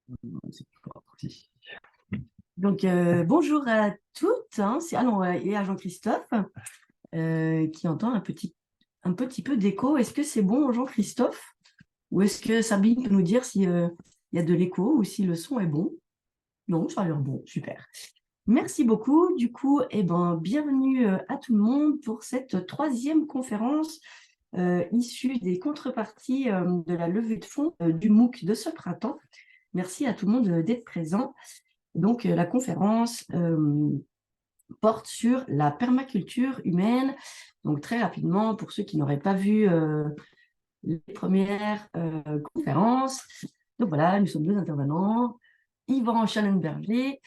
C'est parti. Donc, bonjour à toutes. Et à Jean-Christophe qui entend un petit peu d'écho. Est-ce que c'est bon, Jean-Christophe? Ou est-ce que Sabine peut nous dire si, il y a de l'écho ou si le son est bon? Non, ça a l'air bon. Super. Merci beaucoup. Du coup, bienvenue à tout le monde pour cette troisième conférence issue des contreparties de la levée de fonds du MOOC de ce printemps. Merci à tout le monde d'être présent. Donc, la conférence porte sur la permaculture humaine. Donc, très rapidement, pour ceux qui n'auraient pas vu les premières conférences, donc voilà, nous sommes deux intervenants. Yvan Schallenberger,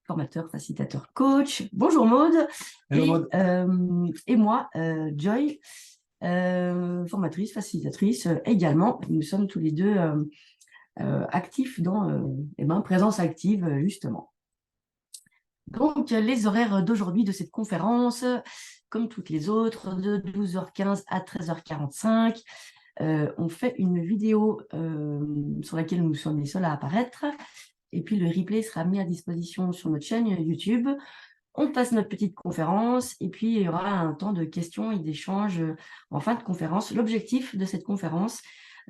formateur, facilitateur, coach. Bonjour Maude. Hello, Et moi, Joy, formatrice, facilitatrice également. Nous sommes tous les deux actifs dans présence active, justement. Donc, les horaires d'aujourd'hui de cette conférence, comme toutes les autres, de 12h15 à 13h45. On fait une vidéo sur laquelle nous sommes les seuls à apparaître. Et puis, le replay sera mis à disposition sur notre chaîne YouTube. On passe notre petite conférence et puis il y aura un temps de questions et d'échanges en fin de conférence. L'objectif de cette conférence,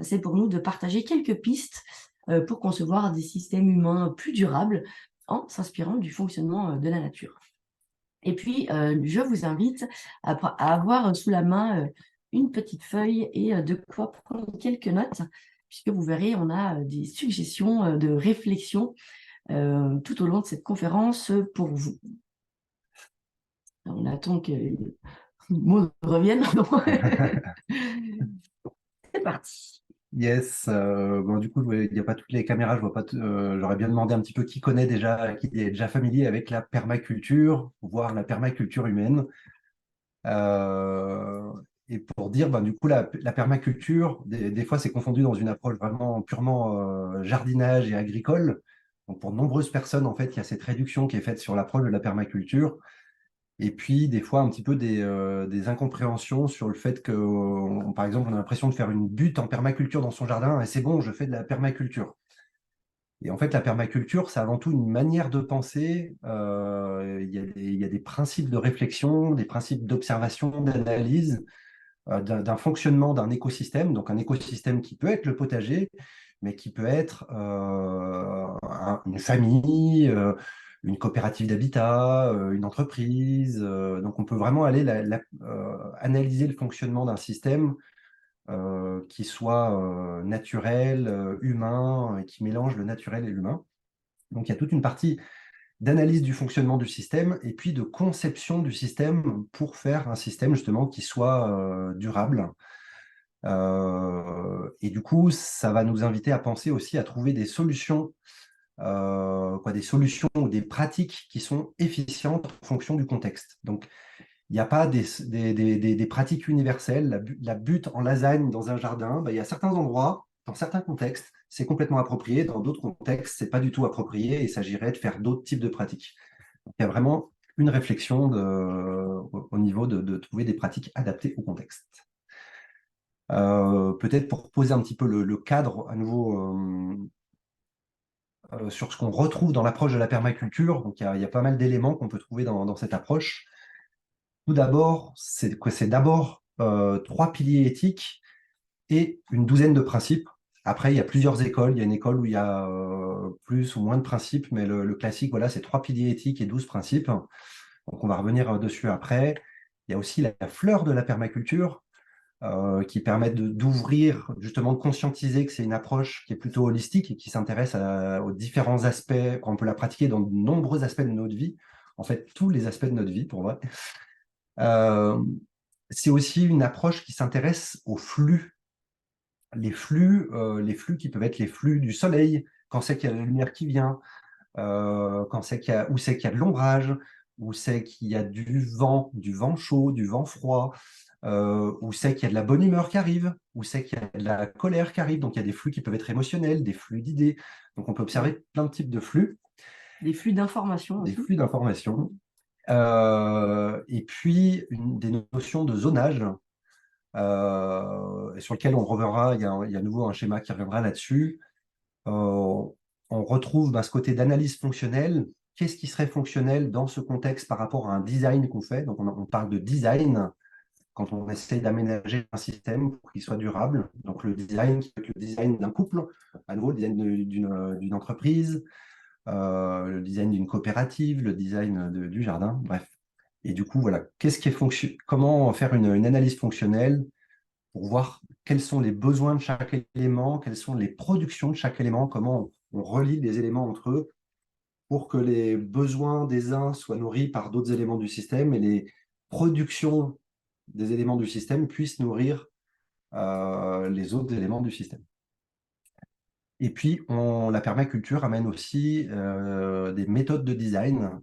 c'est pour nous de partager quelques pistes pour concevoir des systèmes humains plus durables en s'inspirant du fonctionnement de la nature. Et puis, je vous invite à avoir sous la main une petite feuille et de quoi prendre quelques notes, puisque vous verrez, on a des suggestions de réflexion tout au long de cette conférence pour vous. On attend que les mots reviennent. C'est parti. Yes. Du coup, il n'y a pas toutes les caméras. Je vois pas. J'aurais bien demandé un petit peu qui connaît déjà, qui est déjà familier avec la permaculture, voire la permaculture humaine. Et pour dire, du coup, la permaculture, des fois, c'est confondu dans une approche vraiment purement jardinage et agricole. Donc, pour de nombreuses personnes, en fait, il y a cette réduction qui est faite sur l'approche de la permaculture. Et puis, des fois, un petit peu des incompréhensions sur le fait que, par exemple, on a l'impression de faire une butte en permaculture dans son jardin, et c'est bon, je fais de la permaculture. Et en fait, la permaculture, c'est avant tout une manière de penser. Il y a des principes de réflexion, des principes d'observation, d'analyse, d'un fonctionnement d'un écosystème. Donc, un écosystème qui peut être le potager, mais qui peut être une famille, une coopérative d'habitat, une entreprise. Donc, on peut vraiment aller analyser le fonctionnement d'un système qui soit naturel, humain, et qui mélange le naturel et l'humain. Donc, il y a toute une partie d'analyse du fonctionnement du système et puis de conception du système pour faire un système justement qui soit durable. Et du coup, ça va nous inviter à penser aussi à trouver des solutions, des solutions ou des pratiques qui sont efficientes en fonction du contexte. Donc, il n'y a pas des pratiques universelles. La butte en lasagne dans un jardin, il y a certains endroits, dans certains contextes, c'est complètement approprié. Dans d'autres contextes, ce n'est pas du tout approprié et il s'agirait de faire d'autres types de pratiques. Donc, il y a vraiment une réflexion au niveau de trouver des pratiques adaptées au contexte. Peut-être pour poser un petit peu le cadre à nouveau sur ce qu'on retrouve dans l'approche de la permaculture. Donc, il y a pas mal d'éléments qu'on peut trouver dans cette approche. Tout d'abord, c'est d'abord trois piliers éthiques et une douzaine de principes. Après, il y a plusieurs écoles. Il y a une école où il y a plus ou moins de principes, mais le classique, voilà, c'est trois piliers éthiques et 12 principes. Donc, on va revenir dessus après. Il y a aussi la fleur de la permaculture qui permettent d'ouvrir, justement de conscientiser que c'est une approche qui est plutôt holistique et qui s'intéresse aux différents aspects, qu'on peut la pratiquer dans de nombreux aspects de notre vie, en fait tous les aspects de notre vie pour moi. C'est aussi une approche qui s'intéresse aux flux. Les flux qui peuvent être les flux du soleil, quand c'est qu'il y a la lumière qui vient, quand c'est où c'est qu'il y a de l'ombrage, où c'est qu'il y a du vent chaud, du vent froid, où c'est qu'il y a de la bonne humeur qui arrive, où c'est qu'il y a de la colère qui arrive. Donc, il y a des flux qui peuvent être émotionnels, des flux d'idées. Donc, on peut observer plein de types de flux. Des flux d'informations. Des flux d'informations. Et puis, des notions de zonage, sur lequel on reverra. Il y a à nouveau un schéma qui reviendra là-dessus. on retrouve ce côté d'analyse fonctionnelle. Qu'est-ce qui serait fonctionnel dans ce contexte par rapport à un design qu'on fait? Donc, on parle de design quand on essaye d'aménager un système pour qu'il soit durable. Donc, le design, qui peut être le design d'un couple, à nouveau, le design d'une entreprise, le design d'une coopérative, le design du jardin, bref. Et du coup, voilà, comment faire une analyse fonctionnelle pour voir quels sont les besoins de chaque élément, quelles sont les productions de chaque élément, comment on relie les éléments entre eux pour que les besoins des uns soient nourris par d'autres éléments du système et les productions des éléments du système puissent nourrir les autres éléments du système. Et puis, la permaculture amène aussi des méthodes de design.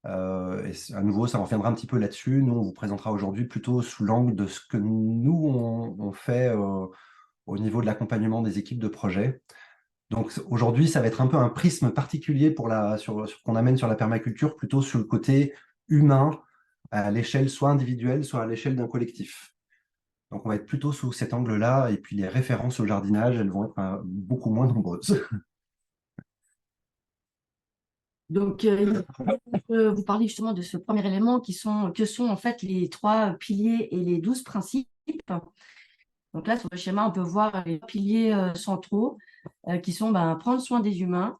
Et à nouveau, ça reviendra un petit peu là-dessus. Nous, on vous présentera aujourd'hui plutôt sous l'angle de ce que nous, on fait au niveau de l'accompagnement des équipes de projet. Donc aujourd'hui, ça va être un peu un prisme particulier sur qu'on amène sur la permaculture, plutôt sur le côté humain, à l'échelle soit individuelle, soit à l'échelle d'un collectif. Donc on va être plutôt sous cet angle-là, et puis les références au jardinage, elles vont être beaucoup moins nombreuses. Donc, vous parlez justement de ce premier élément que sont en fait les 3 piliers et les 12 principes. Donc là, sur le schéma, on peut voir les piliers centraux qui sont prendre soin des humains,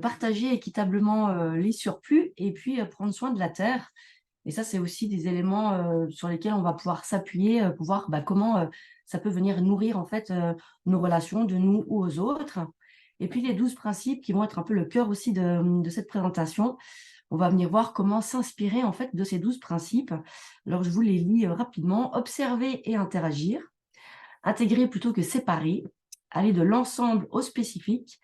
partager équitablement les surplus et puis prendre soin de la terre. Et ça, c'est aussi des éléments sur lesquels on va pouvoir s'appuyer pour voir comment ça peut venir nourrir en fait nos relations de nous ou aux autres. Et puis les 12 principes qui vont être un peu le cœur aussi de cette présentation. On va venir voir comment s'inspirer en fait de ces 12 principes. Alors je vous les lis rapidement. Observer et interagir, intégrer plutôt que séparer, aller de l'ensemble au spécifique,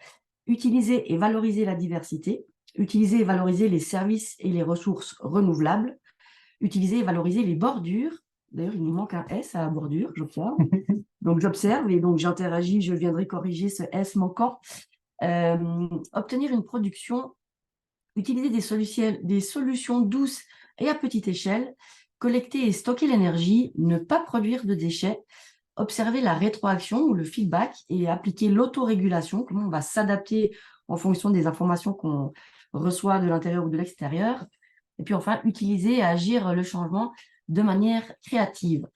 utiliser et valoriser la diversité, utiliser et valoriser les services et les ressources renouvelables, utiliser et valoriser les bordures. D'ailleurs, il nous manque un S à bordure, j'observe. Donc, j'observe et donc j'interagis, je viendrai corriger ce S manquant. Obtenir une production, utiliser des solutions douces et à petite échelle, collecter et stocker l'énergie, ne pas produire de déchets, observer la rétroaction ou le feedback et appliquer l'autorégulation, comment on va s'adapter en fonction des informations qu'on reçoit de l'intérieur ou de l'extérieur. Et puis enfin, utiliser et agir le changement de manière créative.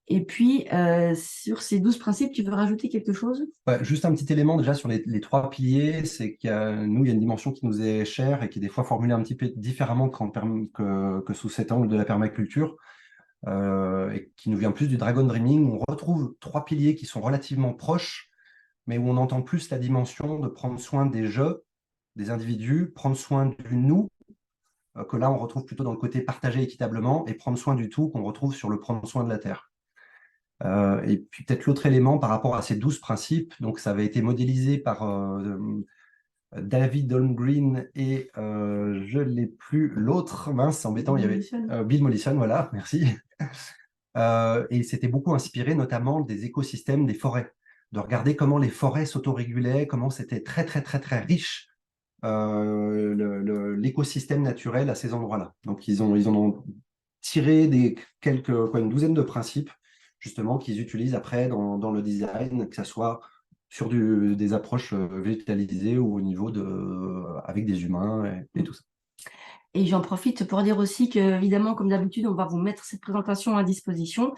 Et puis, sur ces 12 principes, tu veux rajouter quelque chose? Ouais, juste un petit élément déjà sur les 3 piliers, c'est qu'il y a une dimension qui nous est chère et qui est des fois formulée un petit peu différemment que sous cet angle de la permaculture, et qui nous vient plus du dragon dreaming. On retrouve 3 piliers qui sont relativement proches, mais où on entend plus la dimension de prendre soin des jeux, des individus, prendre soin du nous, que là on retrouve plutôt dans le côté partager équitablement, et prendre soin du tout qu'on retrouve sur le prendre soin de la terre. Et puis peut-être l'autre élément par rapport à ces 12 principes, donc ça avait été modélisé par David Holmgreen et je ne l'ai plus, l'autre, mince, embêtant, il y avait Bill Mollison, voilà, merci. Et il s'était beaucoup inspiré notamment des écosystèmes des forêts, de regarder comment les forêts s'autorégulaient, comment c'était très très très très riche l'écosystème naturel à ces endroits-là. Donc ils en ont tiré une douzaine de principes justement qu'ils utilisent après dans le design, que ce soit sur des approches végétalisées ou au niveau avec des humains et tout ça. Et j'en profite pour dire aussi que, évidemment, comme d'habitude, on va vous mettre cette présentation à disposition.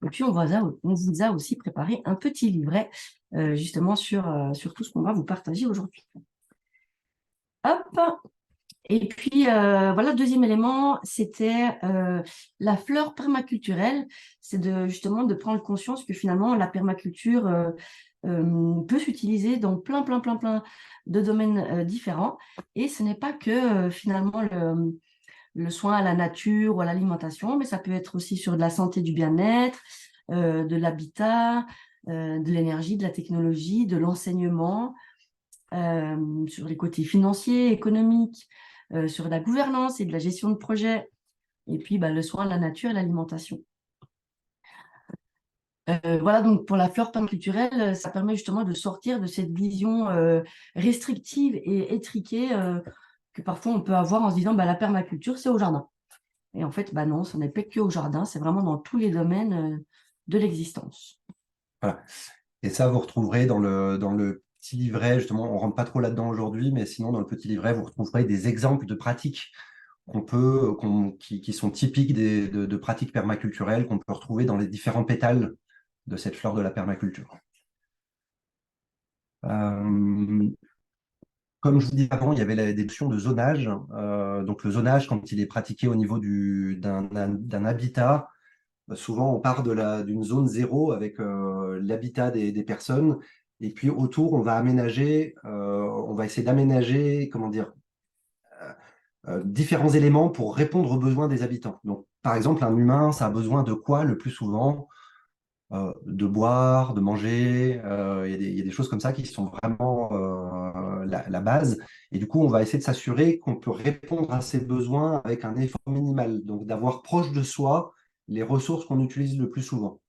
Et puis, on vous a aussi préparé un petit livret, justement, sur tout ce qu'on va vous partager aujourd'hui. Hop! Et puis, voilà, deuxième élément, c'était la fleur permaculturelle. C'est justement de prendre conscience que finalement, la permaculture peut s'utiliser dans plein de domaines différents. Et ce n'est pas que finalement le soin à la nature ou à l'alimentation, mais ça peut être aussi sur de la santé, du bien-être, de l'habitat, de l'énergie, de la technologie, de l'enseignement, sur les côtés financiers, économiques, sur la gouvernance et de la gestion de projet, et puis le soin à la nature et l'alimentation. Voilà, donc pour la flore permaculturelle, ça permet justement de sortir de cette vision restrictive et étriquée que parfois on peut avoir en se disant la permaculture, c'est au jardin. Et en fait, non, ce n'est pas que au jardin, c'est vraiment dans tous les domaines de l'existence. Voilà. Et ça, vous retrouverez dans le petit livret, justement, on ne rentre pas trop là-dedans aujourd'hui, mais sinon, dans le petit livret, vous retrouverez des exemples de pratiques qui sont typiques de pratiques permaculturelles qu'on peut retrouver dans les différents pétales de cette fleur de la permaculture. Comme je vous disais avant, il y avait des notions de zonage. Donc le zonage, quand il est pratiqué au niveau d'un habitat, souvent on part d'une zone zéro avec l'habitat des personnes, et puis autour on va aménager, on va essayer d'aménager, comment dire, différents éléments pour répondre aux besoins des habitants. Donc par exemple, un humain, ça a besoin de quoi le plus souvent? De boire, de manger. Il y a des choses comme ça qui sont vraiment la base. Et du coup, on va essayer de s'assurer qu'on peut répondre à ces besoins avec un effort minimal. Donc, d'avoir proche de soi les ressources qu'on utilise le plus souvent.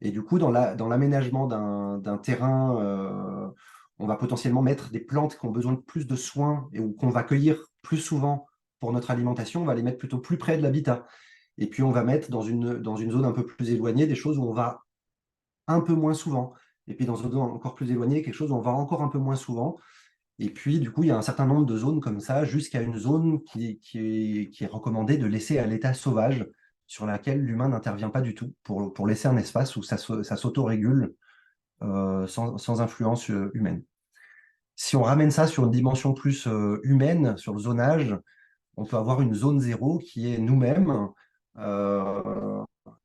Et du coup, dans l'aménagement d'un terrain, on va potentiellement mettre des plantes qui ont besoin de plus de soins ou qu'on va cueillir plus souvent pour notre alimentation. On va les mettre plutôt plus près de l'habitat. Et puis, on va mettre dans une zone un peu plus éloignée des choses où on va un peu moins souvent. Et puis dans une zone encore plus éloignée, quelque chose où on va encore un peu moins souvent. Et puis du coup, il y a un certain nombre de zones comme ça, jusqu'à une zone qui est recommandée de laisser à l'état sauvage, sur laquelle l'humain n'intervient pas du tout, pour laisser un espace où ça s'autorégule sans influence humaine. Si on ramène ça sur une dimension plus humaine, sur le zonage, on peut avoir une zone zéro qui est nous-mêmes.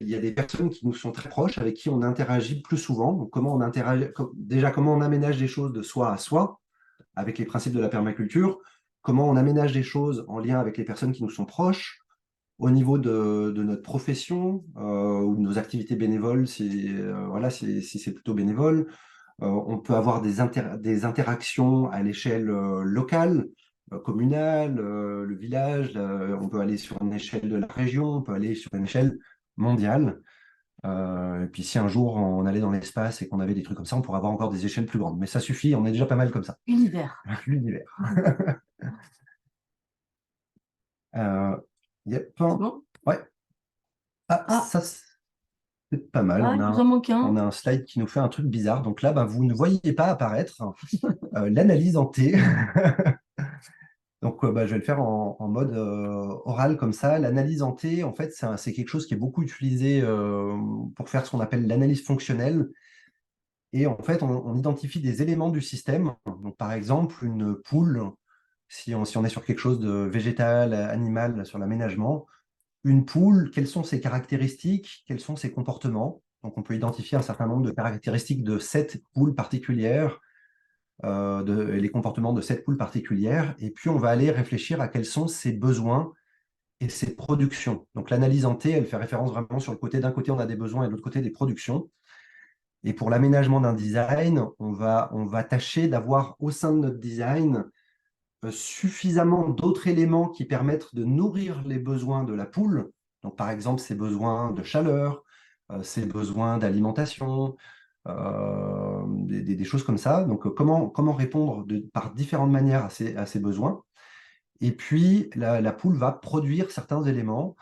Il y a des personnes qui nous sont très proches, avec qui on interagit plus souvent. Donc, comment on aménage des choses de soi à soi, avec les principes de la permaculture, comment on aménage des choses en lien avec les personnes qui nous sont proches, au niveau de notre profession ou de nos activités bénévoles, si c'est plutôt bénévole. On peut avoir des interactions à l'échelle locale, communale, le village. On peut aller sur une échelle de la région, on peut aller sur une échelle mondiale. Et puis si un jour on allait dans l'espace et qu'on avait des trucs comme ça, on pourrait avoir encore des échelles plus grandes. Mais ça suffit, on est déjà pas mal comme ça. Univers. L'univers. Yep. C'est bon? Ouais. Ah, Ah, ça, c'est pas mal. ah, il nous en manque On un. a un slide qui nous fait un truc bizarre. Donc là, bah, vous ne voyez pas apparaître l'analyse en T. Donc, bah, je vais le faire en mode oral comme ça. L'analyse en T, en fait, c'est quelque chose qui est beaucoup utilisé pour faire ce qu'on appelle l'analyse fonctionnelle. Et en fait, on identifie des éléments du système. Donc, par exemple, une poule, si on est sur quelque chose de végétal, animal, sur l'aménagement, une poule, quelles sont ses caractéristiques, quels sont ses comportements. Donc, on peut identifier un certain nombre de caractéristiques de cette poule particulière, les comportements de cette poule particulière, et puis on va aller réfléchir à quels sont ses besoins et ses productions. Donc l'analyse en T, elle fait référence vraiment sur le côté, d'un côté on a des besoins et de l'autre côté des productions. Et pour l'aménagement d'un design, on va tâcher d'avoir au sein de notre design suffisamment d'autres éléments qui permettent de nourrir les besoins de la poule. Donc par exemple ses besoins de chaleur, ses besoins d'alimentation, des choses comme ça. Donc, comment répondre par différentes manières à ces besoins. Et puis, la poule va produire certains éléments.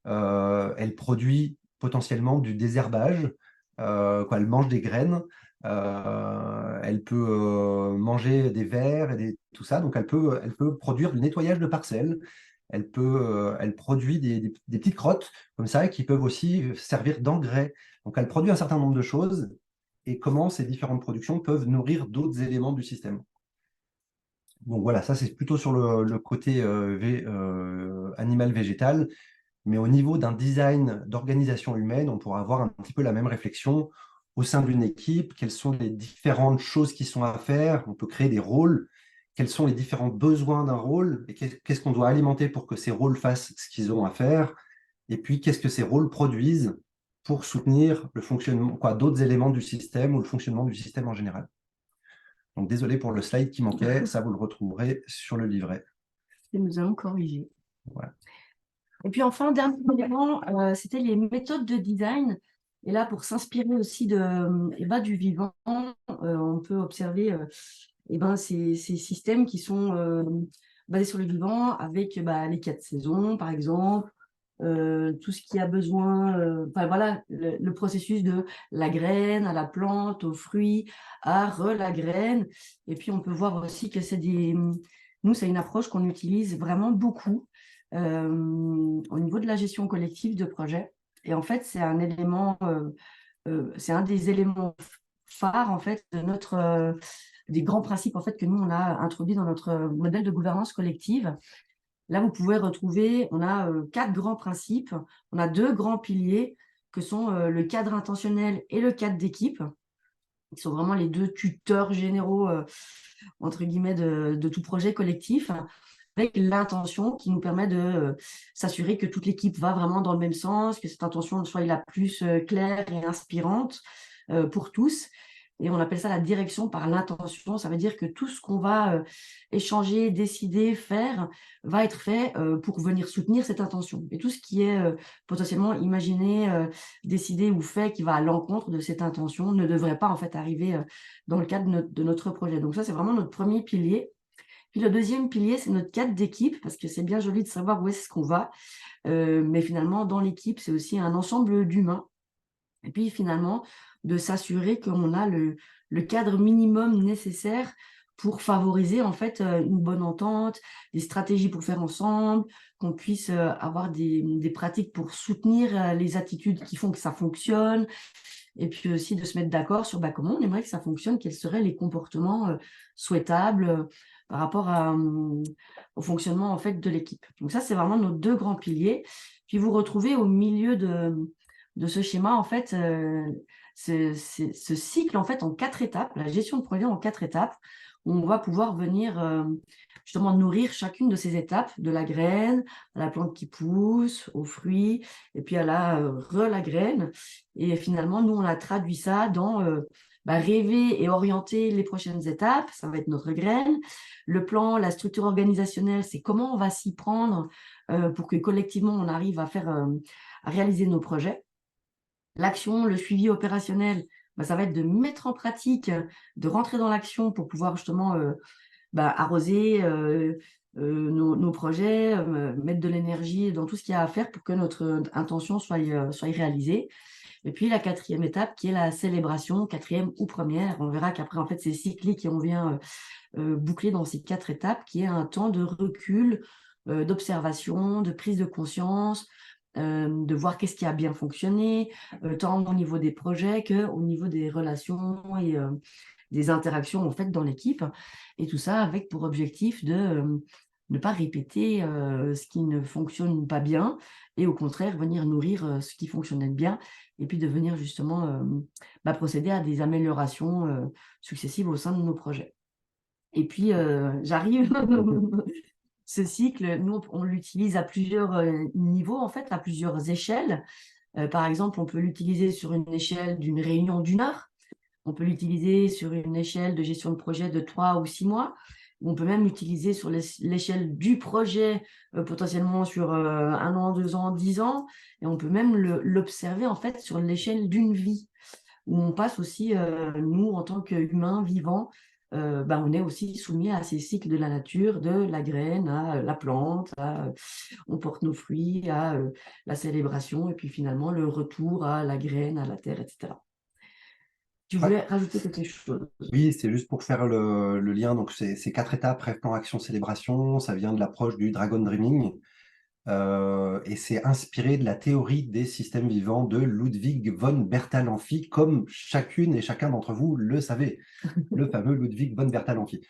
Elle produit potentiellement du désherbage. Elle mange des graines. Elle peut manger des vers et tout ça. Donc, elle peut produire du nettoyage de parcelles. Elle produit des petites crottes comme ça qui peuvent aussi servir d'engrais. Donc, elle produit un certain nombre de choses et comment ces différentes productions peuvent nourrir d'autres éléments du système. Donc voilà, ça c'est plutôt sur le côté animal-végétal, mais au niveau d'un design d'organisation humaine, on pourra avoir un petit peu la même réflexion au sein d'une équipe, quelles sont les différentes choses qui sont à faire, on peut créer des rôles, quels sont les différents besoins d'un rôle, et qu'est-ce qu'on doit alimenter pour que ces rôles fassent ce qu'ils ont à faire, et puis qu'est-ce que ces rôles produisent pour soutenir le fonctionnement, d'autres éléments du système ou le fonctionnement du système en général. Donc désolé pour le slide qui manquait, ça vous le retrouverez sur le livret. Et nous allons corriger. Voilà. Et puis enfin, dernier élément, c'était les méthodes de design. Et là, pour s'inspirer aussi du vivant, on peut observer ces systèmes qui sont basés sur le vivant avec les 4 saisons, par exemple, tout ce qui a besoin, enfin voilà, le processus de la graine à la plante, au fruit, à la graine. Et puis on peut voir aussi que nous, c'est une approche qu'on utilise vraiment beaucoup au niveau de la gestion collective de projets. Et en fait, c'est un élément, c'est un des éléments phares en fait de des grands principes en fait que nous on a introduits dans notre modèle de gouvernance collective. Là, vous pouvez retrouver, on a 4 grands principes, on a 2 grands piliers que sont le cadre intentionnel et le cadre d'équipe, qui sont vraiment les 2 tuteurs généraux, entre guillemets, de tout projet collectif, avec l'intention qui nous permet de s'assurer que toute l'équipe va vraiment dans le même sens, que cette intention soit la plus claire et inspirante pour tous. Et on appelle ça la direction par l'intention. Ça veut dire que tout ce qu'on va échanger, décider, faire, va être fait pour venir soutenir cette intention. Et tout ce qui est potentiellement imaginé, décidé ou fait qui va à l'encontre de cette intention ne devrait pas en fait arriver dans le cadre de notre projet. Donc ça, c'est vraiment notre premier pilier. Puis le deuxième pilier, c'est notre cadre d'équipe, parce que c'est bien joli de savoir où est-ce qu'on va. Mais finalement, dans l'équipe, c'est aussi un ensemble d'humains. Et puis finalement, de s'assurer qu'on a le cadre minimum nécessaire pour favoriser en fait une bonne entente, des stratégies pour faire ensemble, qu'on puisse avoir des pratiques pour soutenir les attitudes qui font que ça fonctionne, et puis aussi de se mettre d'accord sur comment on aimerait que ça fonctionne, quels seraient les comportements souhaitables par rapport au fonctionnement en fait de l'équipe. Donc ça, c'est vraiment nos 2 grands piliers. Puis vous retrouvez au milieu de ce schéma, en fait, ce cycle en fait en 4 étapes, la gestion de projet en 4 étapes, où on va pouvoir venir justement nourrir chacune de ces étapes, de la graine à la plante qui pousse, aux fruits, et puis à la graine. Et finalement, nous, on a traduit ça dans rêver et orienter les prochaines étapes, ça va être notre graine. Le plan, la structure organisationnelle, c'est comment on va s'y prendre pour que collectivement, on arrive à à réaliser nos projets. L'action, le suivi opérationnel, ça va être de mettre en pratique, de rentrer dans l'action pour pouvoir justement arroser nos projets, mettre de l'énergie dans tout ce qu'il y a à faire pour que notre intention soit réalisée. Et puis la 4e étape qui est la célébration, 4e ou première. On verra qu'après, en fait, c'est cyclique et on vient boucler dans ces 4 étapes qui est un temps de recul, d'observation, de prise de conscience, de voir qu'est-ce qui a bien fonctionné, tant au niveau des projets qu'au niveau des relations et des interactions en fait dans l'équipe. Et tout ça avec pour objectif de ne pas répéter ce qui ne fonctionne pas bien et au contraire venir nourrir ce qui fonctionnait bien et puis de venir justement procéder à des améliorations successives au sein de nos projets. Et puis, j'arrive, ce cycle, nous, on l'utilise à plusieurs niveaux, en fait, à plusieurs échelles. Par exemple, on peut l'utiliser sur une échelle d'une réunion d'1 heure. On peut l'utiliser sur une échelle de gestion de projet de 3 ou 6 mois. On peut même l'utiliser sur l'échelle du projet, potentiellement sur 1 an, 2 ans, 10 ans. Et on peut même l'observer, en fait, sur l'échelle d'une vie, où on passe aussi, nous, en tant qu'humains vivants, on est aussi soumis à ces cycles de la nature, de la graine à la plante, on porte nos fruits, à la célébration, et puis finalement le retour à la graine, à la terre, etc. Tu Ouais. voulais rajouter quelque chose? Oui, c'est juste pour faire le lien. Donc, c'est 4 étapes, rêve, plan, action, célébration. Ça vient de l'approche du Dragon Dreaming. Et c'est inspiré de la théorie des systèmes vivants de Ludwig von Bertalanffy, comme chacune et chacun d'entre vous le savez, le fameux Ludwig von Bertalanffy.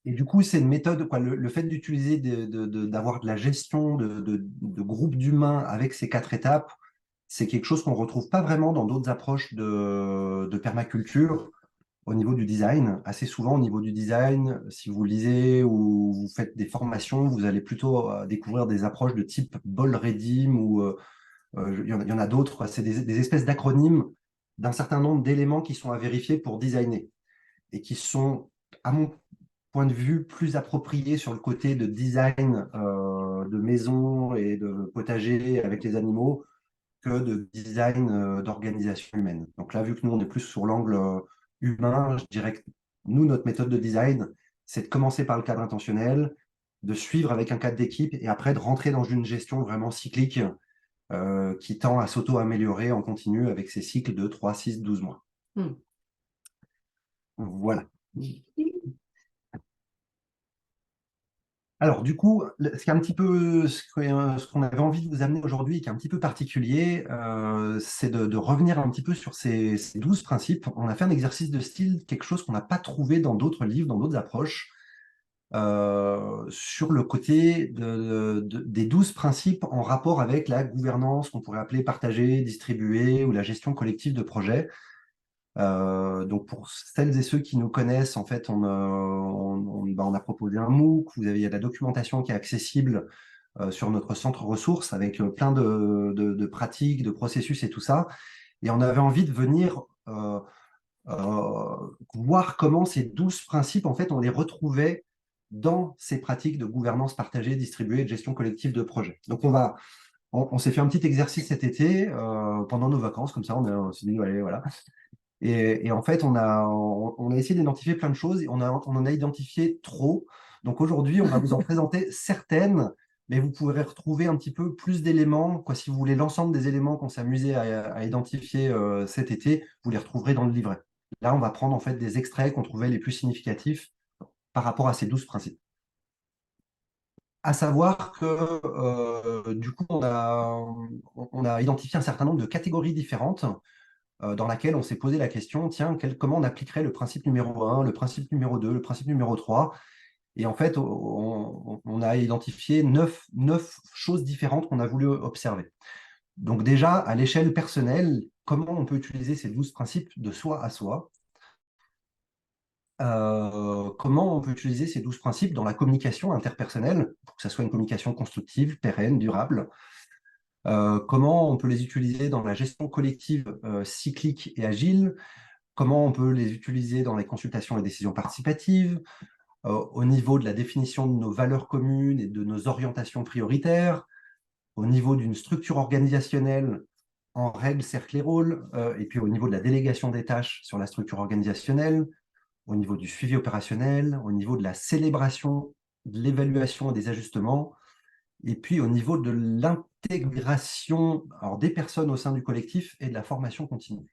Et du coup, c'est une méthode, quoi, le fait d'utiliser, d'avoir de la gestion de groupes d'humains avec ces 4 étapes, c'est quelque chose qu'on ne retrouve pas vraiment dans d'autres approches de permaculture au niveau du design. Assez souvent, au niveau du design, si vous lisez ou vous faites des formations, vous allez plutôt découvrir des approches de type Bol-Redim ou il y en a d'autres. C'est des espèces d'acronymes d'un certain nombre d'éléments qui sont à vérifier pour designer et qui sont, à mon point de vue, plus appropriés sur le côté de design de maison et de potager avec les animaux que de design d'organisation humaine. Donc là, vu que nous, on est plus sur l'angle humain, je dirais que nous, notre méthode de design, c'est de commencer par le cadre intentionnel, de suivre avec un cadre d'équipe et après de rentrer dans une gestion vraiment cyclique qui tend à s'auto-améliorer en continu avec ces cycles de 3, 6, 12 mois. Hmm. Voilà. Alors, du coup, ce qui est un petit peu ce qu'on avait envie de vous amener aujourd'hui, et qui est un petit peu particulier, c'est de revenir un petit peu sur ces 12 principes. On a fait un exercice de style, quelque chose qu'on n'a pas trouvé dans d'autres livres, dans d'autres approches, sur le côté des 12 principes en rapport avec la gouvernance qu'on pourrait appeler partagée, distribuée ou la gestion collective de projets. Donc pour celles et ceux qui nous connaissent, en fait, on a proposé un MOOC, il y a de la documentation qui est accessible sur notre centre ressources avec plein de pratiques, de processus et tout ça. Et on avait envie de venir voir comment ces 12 principes, en fait, on les retrouvait dans ces pratiques de gouvernance partagée, distribuée et de gestion collective de projets. Donc on s'est fait un petit exercice cet été pendant nos vacances, comme ça on s'est dit, allez, voilà. Et en fait, on a essayé d'identifier plein de choses et on en a identifié trop. Donc aujourd'hui, on va vous en présenter certaines, mais vous pourrez retrouver un petit peu plus d'éléments. Quoi, si vous voulez l'ensemble des éléments qu'on s'est amusé à identifier cet été, vous les retrouverez dans le livret. Là, on va prendre en fait des extraits qu'on trouvait les plus significatifs par rapport à ces 12 principes. À savoir que du coup, on a identifié un certain nombre de catégories différentes dans laquelle on s'est posé la question, tiens, comment on appliquerait le principe numéro 1, le principe numéro 2, le principe numéro 3. Et en fait, on a identifié 9 choses différentes qu'on a voulu observer. Donc déjà, à l'échelle personnelle, comment on peut utiliser ces 12 principes de soi à soi? Comment on peut utiliser ces 12 principes dans la communication interpersonnelle pour que ça soit une communication constructive, pérenne, durable? Comment on peut les utiliser dans la gestion collective cyclique et agile? Comment on peut les utiliser dans les consultations et décisions participatives, au niveau de la définition de nos valeurs communes et de nos orientations prioritaires, au niveau d'une structure organisationnelle en règles, cercles et rôles, et puis au niveau de la délégation des tâches sur la structure organisationnelle, au niveau du suivi opérationnel, au niveau de la célébration, de l'évaluation et des ajustements, et puis au niveau de l'intégration des personnes au sein du collectif et de la formation continue.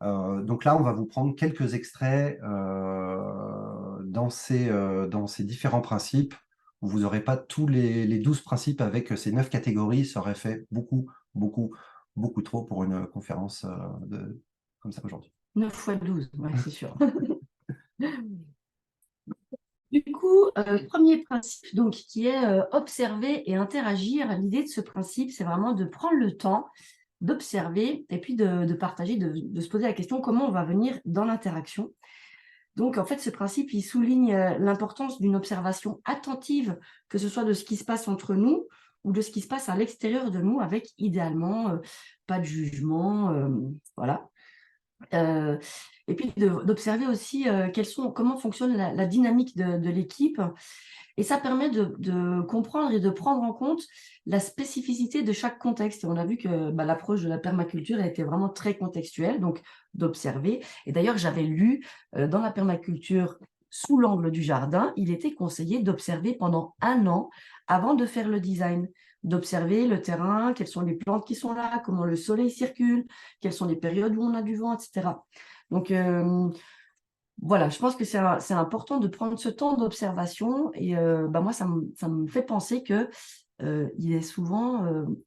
Donc là, on va vous prendre quelques extraits dans ces différents principes, où vous n'aurez pas tous les 12 principes avec ces 9 catégories. Ça aurait fait beaucoup, beaucoup, beaucoup trop pour une conférence comme ça aujourd'hui. 9 fois 12, ouais, c'est sûr. Du coup, premier principe, donc, qui est observer et interagir. L'idée de ce principe, c'est vraiment de prendre le temps d'observer et puis de partager, de se poser la question comment on va venir dans l'interaction. Donc, en fait, ce principe, il souligne l'importance d'une observation attentive, que ce soit de ce qui se passe entre nous ou de ce qui se passe à l'extérieur de nous, avec idéalement pas de jugement, voilà. Et puis d'observer aussi comment fonctionne la dynamique de l'équipe. Et ça permet de comprendre et de prendre en compte la spécificité de chaque contexte. Et on a vu que l'approche de la permaculture a été vraiment très contextuelle, donc d'observer. Et d'ailleurs, j'avais lu dans la permaculture, sous l'angle du jardin, il était conseillé d'observer pendant 1 an avant de faire le design, d'observer le terrain, quelles sont les plantes qui sont là, comment le soleil circule, quelles sont les périodes où on a du vent, etc. Donc, voilà, je pense que c'est important de prendre ce temps d'observation. Et moi, ça me fait penser que il est souvent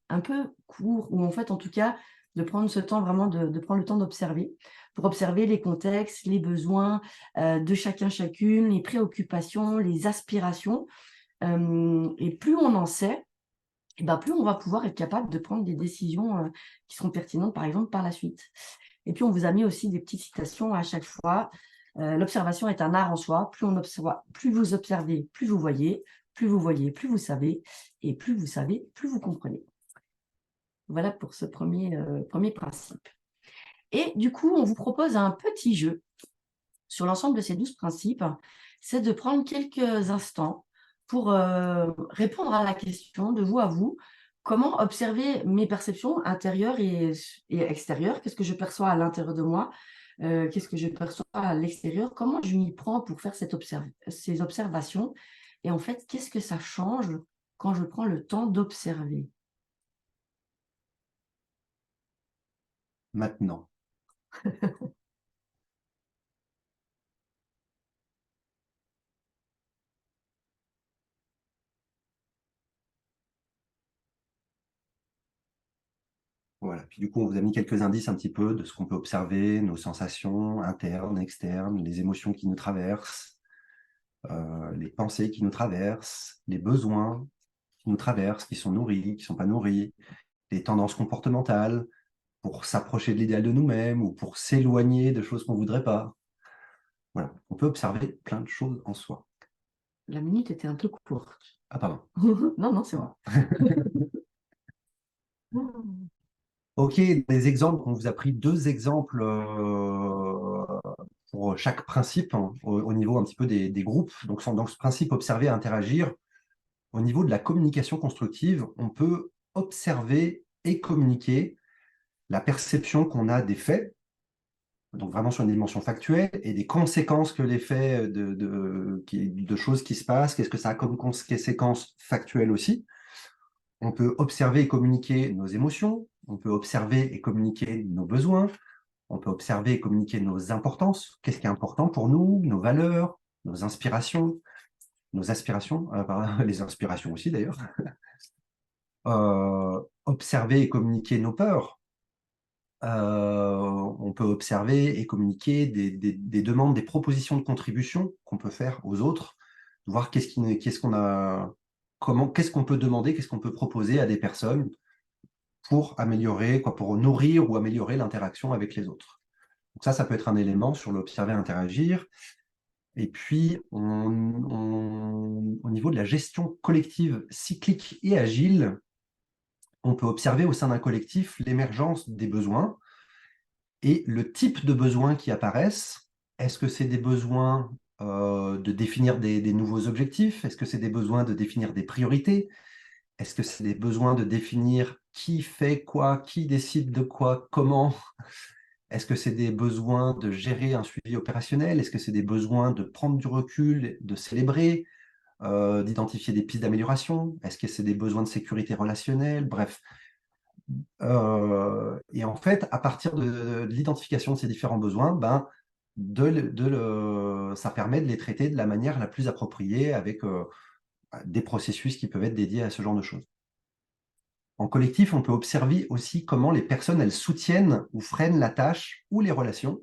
un peu court, ou en fait, en tout cas, de prendre ce temps vraiment de prendre le temps d'observer, pour observer les contextes, les besoins de chacun, chacune, les préoccupations, les aspirations. Et plus on en sait, plus on va pouvoir être capable de prendre des décisions qui seront pertinentes, par exemple, par la suite. Et puis, on vous a mis aussi des petites citations à chaque fois. L'observation est un art en soi. Plus on observe, plus vous observez, plus vous voyez. Plus vous voyez, plus vous savez. Et plus vous savez, plus vous comprenez. Voilà pour ce premier principe. Et du coup, on vous propose un petit jeu sur l'ensemble de ces 12 principes. C'est de prendre quelques instants pour répondre à la question de vous à vous. Comment observer mes perceptions intérieures et extérieures? Qu'est-ce que je perçois à l'intérieur de moi? Qu'est-ce que je perçois à l'extérieur? Comment je m'y prends pour faire ces observations? Et en fait, qu'est-ce que ça change quand je prends le temps d'observer? Maintenant. Voilà. Puis du coup, on vous a mis quelques indices un petit peu de ce qu'on peut observer, nos sensations internes, externes, les émotions qui nous traversent, les pensées qui nous traversent, les besoins qui nous traversent, qui sont nourris, qui ne sont pas nourris, les tendances comportementales pour s'approcher de l'idéal de nous-mêmes ou pour s'éloigner de choses qu'on ne voudrait pas. Voilà. On peut observer plein de choses en soi. La minute était un peu courte. Ah, pardon. Non, non, c'est vrai. Ok, des exemples, on vous a pris 2 exemples pour chaque principe hein, au niveau un petit peu des groupes. Donc, dans ce principe, observer, interagir, au niveau de la communication constructive, on peut observer et communiquer la perception qu'on a des faits, donc vraiment sur une dimension factuelle, et des conséquences que les faits de choses qui se passent, qu'est-ce que ça a comme conséquences factuelles aussi. On peut observer et communiquer nos émotions, on peut observer et communiquer nos besoins, on peut observer et communiquer nos importances, qu'est-ce qui est important pour nous, nos valeurs, nos inspirations, nos aspirations, les inspirations aussi d'ailleurs. Observer et communiquer nos peurs. On peut observer et communiquer des demandes, des propositions de contribution qu'on peut faire aux autres, voir qu'est-ce qu'on a, qu'est-ce qu'on peut demander, qu'est-ce qu'on peut proposer à des personnes pour améliorer, pour nourrir ou améliorer l'interaction avec les autres. Donc ça peut être un élément sur l'observer, interagir. Et puis, au niveau de la gestion collective cyclique et agile, on peut observer au sein d'un collectif l'émergence des besoins et le type de besoins qui apparaissent. Est-ce que c'est des besoins de définir des nouveaux objectifs? Est-ce que c'est des besoins de définir des priorités? Est-ce que c'est des besoins de définir qui fait quoi, qui décide de quoi, comment? Est-ce que c'est des besoins de gérer un suivi opérationnel? Est-ce que c'est des besoins de prendre du recul, de célébrer, d'identifier des pistes d'amélioration? Est-ce que c'est des besoins de sécurité relationnelle? Bref. Et en fait, à partir de l'identification de ces différents besoins, ben, ça permet de les traiter de la manière la plus appropriée avec des processus qui peuvent être dédiés à ce genre de choses. En collectif, on peut observer aussi comment les personnes, elles soutiennent ou freinent la tâche ou les relations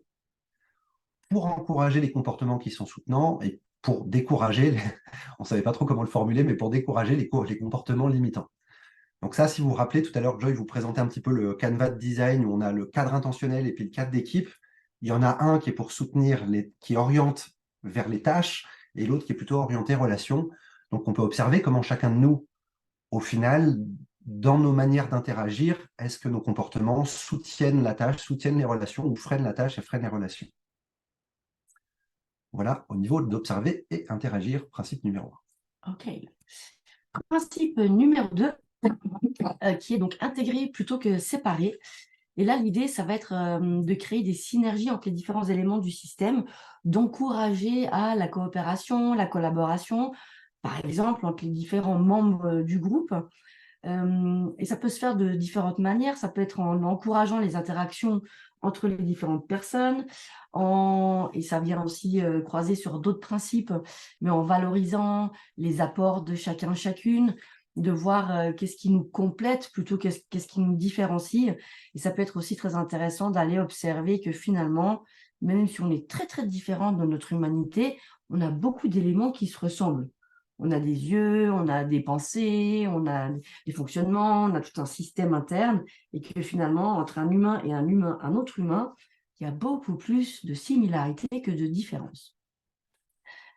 pour encourager les comportements qui sont soutenants et pour décourager, on ne savait pas trop comment le formuler, mais pour décourager les comportements limitants. Donc ça, si vous vous rappelez, tout à l'heure, Joy vous présentait un petit peu le canevas de design où on a le cadre intentionnel et puis le cadre d'équipe. Il y en a un qui est pour soutenir, qui oriente vers les tâches et l'autre qui est plutôt orienté relations. Donc on peut observer comment chacun de nous, au final, dans nos manières d'interagir, est-ce que nos comportements soutiennent la tâche, soutiennent les relations ou freinent la tâche et freinent les relations. Voilà, au niveau d'observer et interagir, principe numéro 1. OK. Principe numéro 2, qui est donc intégrer plutôt que séparer. Et là, l'idée, ça va être de créer des synergies entre les différents éléments du système, d'encourager à la coopération, la collaboration, par exemple, entre les différents membres du groupe. Et ça peut se faire de différentes manières. Ça peut être en encourageant les interactions entre les différentes personnes, et ça vient aussi croiser sur d'autres principes, mais en valorisant les apports de chacun, chacune, de voir qu'est-ce qui nous complète plutôt qu'est-ce qui nous différencie. Et ça peut être aussi très intéressant d'aller observer que finalement, même si on est très, très différents dans notre humanité, on a beaucoup d'éléments qui se ressemblent. On a des yeux, on a des pensées, on a des fonctionnements, on a tout un système interne, et que finalement, entre un humain et un autre humain, il y a beaucoup plus de similarités que de différences.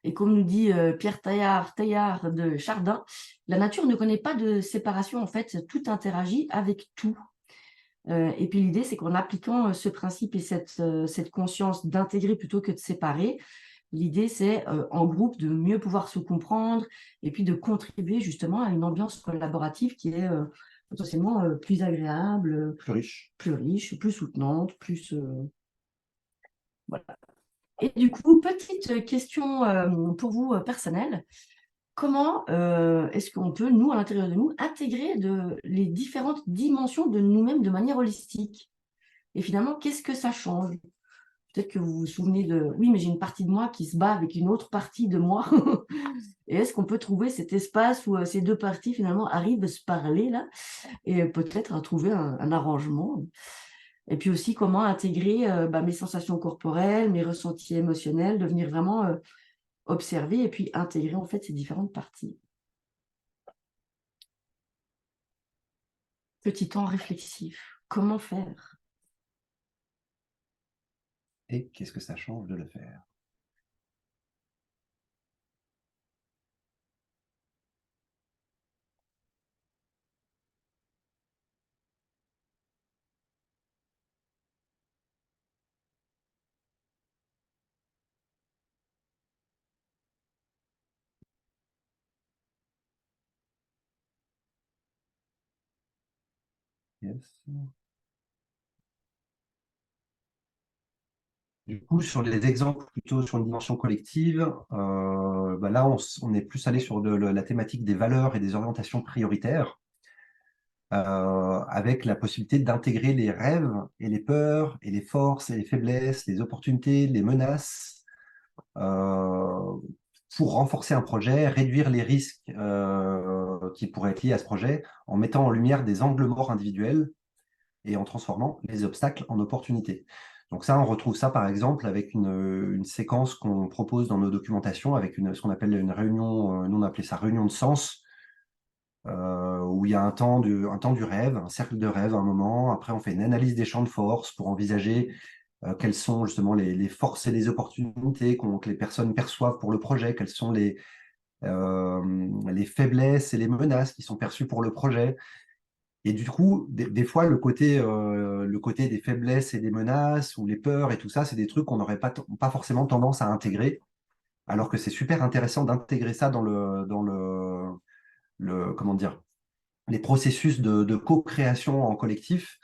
Et comme nous dit Pierre Teilhard de Chardin, la nature ne connaît pas de séparation, en fait, tout interagit avec tout. Et puis l'idée, c'est qu'en appliquant ce principe et cette conscience d'intégrer plutôt que de séparer, l'idée, c'est en groupe de mieux pouvoir se comprendre et puis de contribuer justement à une ambiance collaborative qui est potentiellement plus agréable, plus riche, plus soutenante, plus... Voilà. Et du coup, petite question pour vous personnelle. comment est-ce qu'on peut, nous, à l'intérieur de nous, intégrer les différentes dimensions de nous-mêmes de manière holistique? Et finalement, qu'est-ce que ça change? Peut-être que vous vous souvenez de, oui, mais j'ai une partie de moi qui se bat avec une autre partie de moi. Et est-ce qu'on peut trouver cet espace où ces deux parties, finalement, arrivent à se parler, là, et peut-être à trouver un arrangement? Et puis aussi, comment intégrer mes sensations corporelles, mes ressentis émotionnels, devenir vraiment observer et puis intégrer, en fait, ces différentes parties. Petit temps réflexif. Comment faire? Et qu'est-ce que ça change de le faire? Yes. Du coup, sur les exemples plutôt sur une dimension collective, là, on est plus allé sur la thématique des valeurs et des orientations prioritaires, avec la possibilité d'intégrer les rêves et les peurs et les forces et les faiblesses, les opportunités, les menaces, euh, pour renforcer un projet, réduire les risques qui pourraient être liés à ce projet, en mettant en lumière des angles morts individuels et en transformant les obstacles en opportunités. Donc ça, on retrouve ça par exemple avec une séquence qu'on propose dans nos documentations, avec ce qu'on appelle une réunion, nous on appelait ça réunion de sens, où il y a un temps du rêve, un cercle de rêve à un moment. Après, on fait une analyse des champs de force pour envisager quelles sont justement les forces et les opportunités que les personnes perçoivent pour le projet, quelles sont les faiblesses et les menaces qui sont perçues pour le projet. Et du coup, des fois, le côté des faiblesses et des menaces ou les peurs et tout ça, c'est des trucs qu'on n'aurait pas forcément tendance à intégrer, alors que c'est super intéressant d'intégrer ça dans comment dire, les processus de co-création en collectif.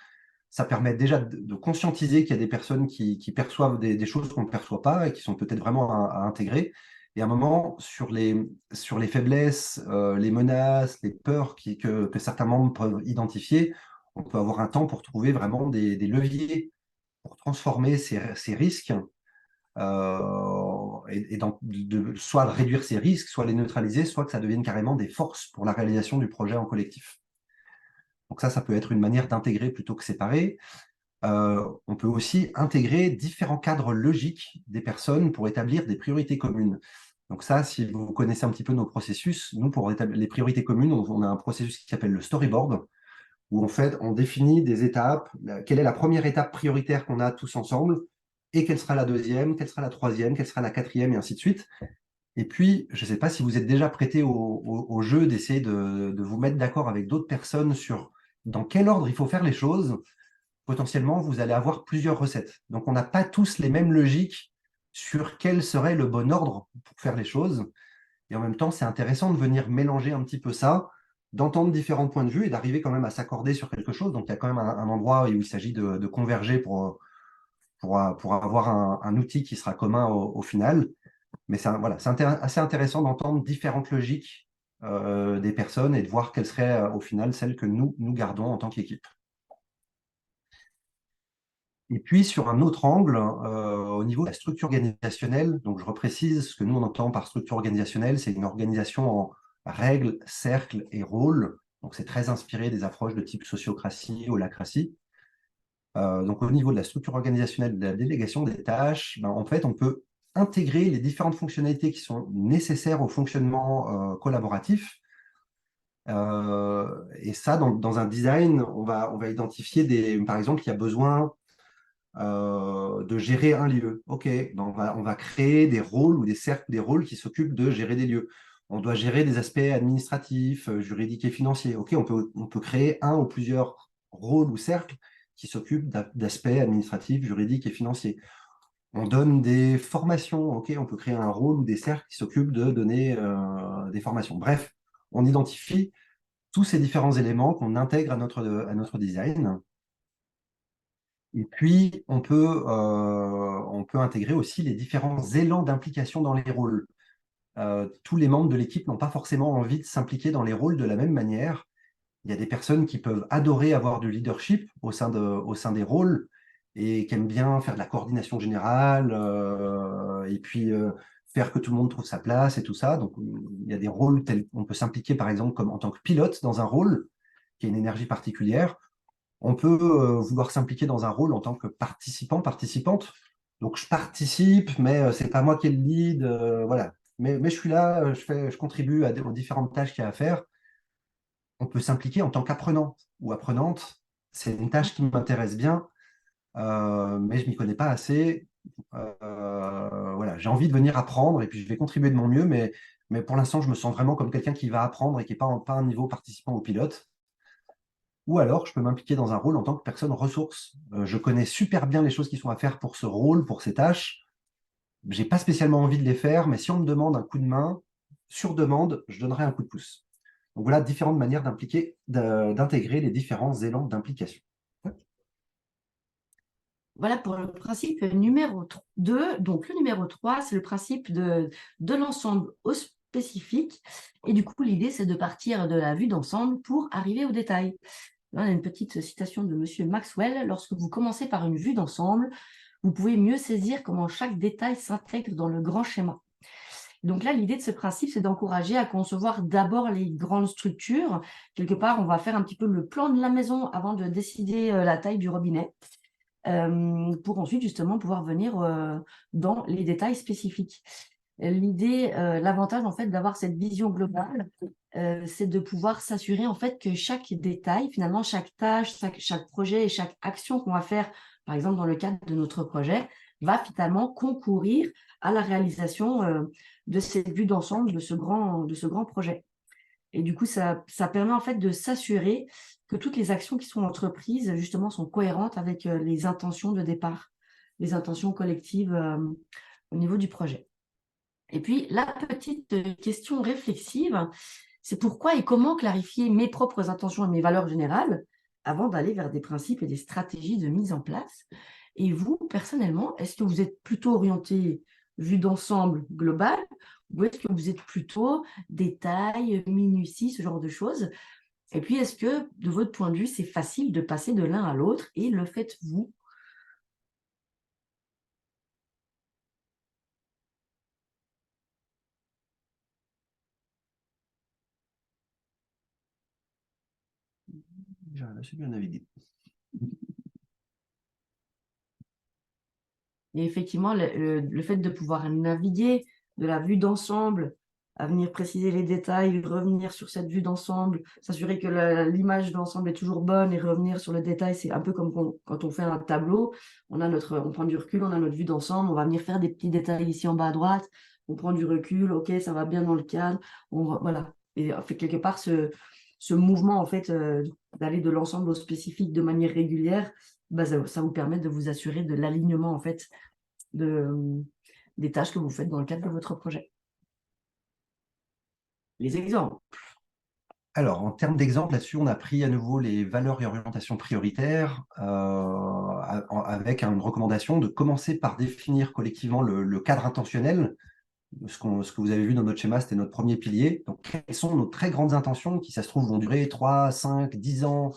Ça permet déjà de conscientiser qu'il y a des personnes qui perçoivent des choses qu'on ne perçoit pas et qui sont peut-être vraiment à intégrer. Et à un moment, sur les faiblesses, les menaces, les peurs que certains membres peuvent identifier, on peut avoir un temps pour trouver vraiment des leviers pour transformer ces risques, soit de réduire ces risques, soit les neutraliser, soit que ça devienne carrément des forces pour la réalisation du projet en collectif. Donc ça peut être une manière d'intégrer plutôt que séparer. On peut aussi intégrer différents cadres logiques des personnes pour établir des priorités communes. Donc ça, si vous connaissez un petit peu nos processus, nous, pour établir les priorités communes, on a un processus qui s'appelle le storyboard, où en fait, on définit des étapes, quelle est la première étape prioritaire qu'on a tous ensemble, et quelle sera la deuxième, quelle sera la troisième, quelle sera la quatrième, et ainsi de suite. Et puis, je ne sais pas si vous êtes déjà prêté au jeu d'essayer de vous mettre d'accord avec d'autres personnes sur dans quel ordre il faut faire les choses. Potentiellement, vous allez avoir plusieurs recettes. Donc, on n'a pas tous les mêmes logiques sur quel serait le bon ordre pour faire les choses. Et en même temps, c'est intéressant de venir mélanger un petit peu ça, d'entendre différents points de vue et d'arriver quand même à s'accorder sur quelque chose. Donc, il y a quand même un endroit où il s'agit de converger pour avoir un outil qui sera commun au final. Mais voilà, c'est assez intéressant d'entendre différentes logiques des personnes et de voir quelles seraient au final celles que nous gardons en tant qu'équipe. Et puis, sur un autre angle, au niveau de la structure organisationnelle, donc je reprécise ce que nous on entend par structure organisationnelle, c'est une organisation en règles, cercles et rôles. Donc, c'est très inspiré des approches de type sociocratie, holacratie. Donc, au niveau de la structure organisationnelle de la délégation des tâches, en fait, on peut intégrer les différentes fonctionnalités qui sont nécessaires au fonctionnement collaboratif. Et ça, dans un design, on va identifier par exemple, il y a besoin de gérer un lieu. OK, ben on va créer des rôles ou des cercles des rôles qui s'occupent de gérer des lieux. On doit gérer des aspects administratifs, juridiques et financiers. OK, on peut créer un ou plusieurs rôles ou cercles qui s'occupent d'aspects administratifs, juridiques et financiers. On donne des formations. OK, on peut créer un rôle ou des cercles qui s'occupent de donner des formations. Bref, on identifie tous ces différents éléments qu'on intègre à notre design. Et puis, on peut intégrer aussi les différents élans d'implication dans les rôles. tous les membres de l'équipe n'ont pas forcément envie de s'impliquer dans les rôles de la même manière. Il y a des personnes qui peuvent adorer avoir du leadership au sein des rôles et qui aiment bien faire de la coordination générale et puis faire que tout le monde trouve sa place et tout ça. Donc, il y a des rôles tels on peut s'impliquer, par exemple, comme en tant que pilote dans un rôle qui a une énergie particulière. On peut vouloir s'impliquer dans un rôle en tant que participant, participante. Donc, je participe, mais c'est pas moi qui ai le lead. Voilà. Mais je suis là, je contribue aux différentes tâches qu'il y a à faire. On peut s'impliquer en tant qu'apprenant ou apprenante. C'est une tâche qui m'intéresse bien, mais je ne m'y connais pas assez. Voilà, j'ai envie de venir apprendre et puis je vais contribuer de mon mieux, mais pour l'instant, je me sens vraiment comme quelqu'un qui va apprendre et qui n'est pas un niveau participant ou pilote. Ou alors, je peux m'impliquer dans un rôle en tant que personne ressource. Je connais super bien les choses qui sont à faire pour ce rôle, pour ces tâches. Je n'ai pas spécialement envie de les faire, mais si on me demande un coup de main, sur demande, je donnerai un coup de pouce. Donc voilà différentes manières d'intégrer les différents élans d'implication. Voilà pour le principe numéro 2. Donc, le numéro 3, c'est le principe de l'ensemble au spécifique. Et du coup, l'idée, c'est de partir de la vue d'ensemble pour arriver au détail. Là, on a une petite citation de Monsieur Maxwell. Lorsque vous commencez par une vue d'ensemble, vous pouvez mieux saisir comment chaque détail s'intègre dans le grand schéma. Donc là, l'idée de ce principe, c'est d'encourager à concevoir d'abord les grandes structures. Quelque part, on va faire un petit peu le plan de la maison avant de décider la taille du robinet. Pour ensuite justement pouvoir venir dans les détails spécifiques. L'idée, l'avantage en fait d'avoir cette vision globale, c'est de pouvoir s'assurer en fait que chaque détail, finalement chaque tâche, chaque projet et chaque action qu'on va faire, par exemple dans le cadre de notre projet, va finalement concourir à la réalisation de cette vue d'ensemble de ce grand projet. Et du coup, ça permet en fait de s'assurer que toutes les actions qui sont entreprises, justement, sont cohérentes avec les intentions de départ, les intentions collectives au niveau du projet. Et puis, la petite question réflexive, c'est pourquoi et comment clarifier mes propres intentions et mes valeurs générales avant d'aller vers des principes et des stratégies de mise en place. Et vous, personnellement, est-ce que vous êtes plutôt orienté vue d'ensemble globale ou est-ce que vous êtes plutôt détail, minutie, ce genre de choses? Et puis, est-ce que, de votre point de vue, c'est facile de passer de l'un à l'autre et le faites-vous? C'est bien navigué. Et effectivement, le fait de pouvoir naviguer de la vue d'ensemble, à venir préciser les détails, revenir sur cette vue d'ensemble, s'assurer que l'image d'ensemble est toujours bonne et revenir sur le détail, c'est un peu comme quand on fait un tableau, on prend du recul, on a notre vue d'ensemble, on va venir faire des petits détails ici en bas à droite, on prend du recul, ok, ça va bien dans le cadre, voilà. Et fait quelque part, ce mouvement en fait d'aller de l'ensemble au spécifique de manière régulière, bah, ça vous permet de vous assurer de l'alignement en fait des tâches que vous faites dans le cadre de votre projet. Les exemples. Alors, en termes d'exemple, là-dessus, on a pris à nouveau les valeurs et orientations prioritaires avec une recommandation de commencer par définir collectivement le cadre intentionnel. Ce que vous avez vu dans notre schéma, c'était notre premier pilier. Donc, quelles sont nos très grandes intentions qui, ça se trouve, vont durer 3, 5, 10 ans,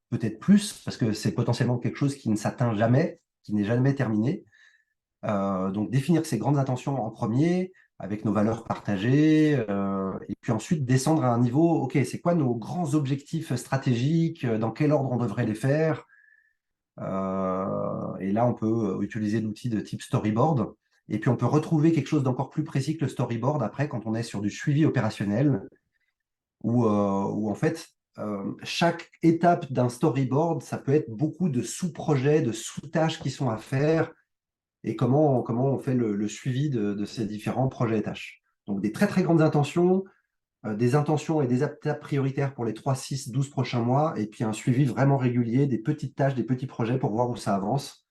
peut-être plus, parce que c'est potentiellement quelque chose qui ne s'atteint jamais, qui n'est jamais terminé. Donc, définir ces grandes intentions en premier, avec nos valeurs partagées, et puis ensuite descendre à un niveau, OK, c'est quoi nos grands objectifs stratégiques, dans quel ordre on devrait les faire? Et là, on peut utiliser l'outil de type storyboard, et puis on peut retrouver quelque chose d'encore plus précis que le storyboard après, quand on est sur du suivi opérationnel, où en fait, chaque étape d'un storyboard, ça peut être beaucoup de sous-projets, de sous-tâches qui sont à faire, et comment on fait le suivi de ces différents projets et tâches. Donc, des très, très grandes intentions, des intentions et des étapes prioritaires pour les 3, 6, 12 prochains mois, et puis un suivi vraiment régulier des petites tâches, des petits projets pour voir où ça avance,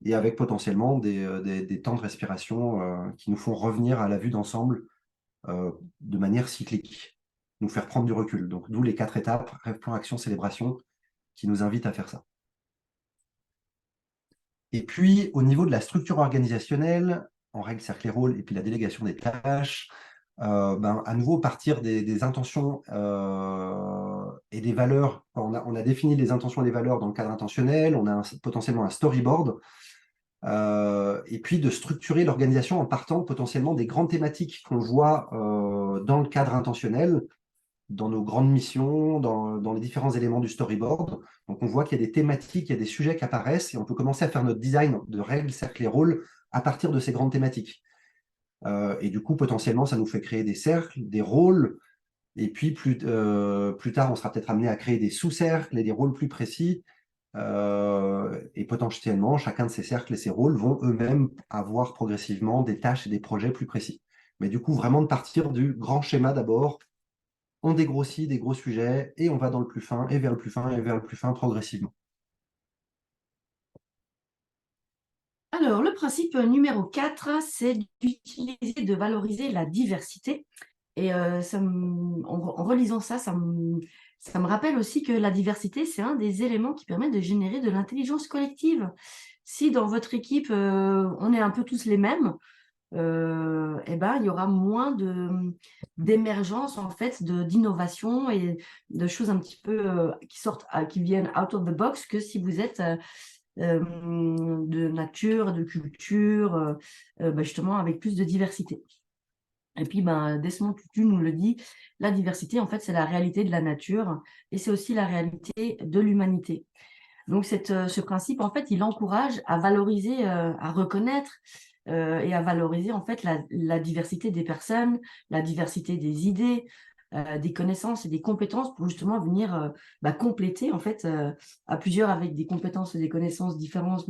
et avec potentiellement des temps de respiration qui nous font revenir à la vue d'ensemble de manière cyclique, nous faire prendre du recul. Donc, d'où les 4 étapes, rêve, plan, action, célébration, qui nous invitent à faire ça. Et puis, au niveau de la structure organisationnelle, en règle, cercle et rôle, et puis la délégation des tâches, à nouveau partir des intentions et des valeurs. On a défini les intentions et les valeurs dans le cadre intentionnel, on a potentiellement un storyboard, et puis de structurer l'organisation en partant potentiellement des grandes thématiques qu'on voit dans le cadre intentionnel, dans nos grandes missions, dans les différents éléments du storyboard. Donc on voit qu'il y a des thématiques, il y a des sujets qui apparaissent, et on peut commencer à faire notre design de règles, cercles et rôles à partir de ces grandes thématiques. Et du coup, potentiellement, ça nous fait créer des cercles, des rôles, et puis plus tard, on sera peut-être amené à créer des sous-cercles et des rôles plus précis. Et potentiellement, chacun de ces cercles et ces rôles vont eux-mêmes avoir progressivement des tâches et des projets plus précis. Mais du coup, vraiment de partir du grand schéma d'abord, on dégrossit des gros sujets et on va dans le plus fin, et vers le plus fin, et vers le plus fin progressivement. Alors, le principe numéro 4, c'est d'utiliser, de valoriser la diversité. Et en relisant ça, ça me rappelle aussi que la diversité, c'est un des éléments qui permet de générer de l'intelligence collective. Si dans votre équipe, on est un peu tous les mêmes, eh ben, il y aura moins d'émergence en fait d'innovation et de choses un petit peu qui viennent out of the box que si vous êtes de nature, de culture, justement avec plus de diversité. Et puis, Desmond Tutu nous le dit, la diversité, en fait, c'est la réalité de la nature et c'est aussi la réalité de l'humanité. Donc, ce principe, en fait, il encourage à valoriser, à reconnaître et à valoriser, en fait, la diversité des personnes, la diversité des idées, des connaissances et des compétences pour justement venir compléter, en fait, à plusieurs avec des compétences et des connaissances différentes,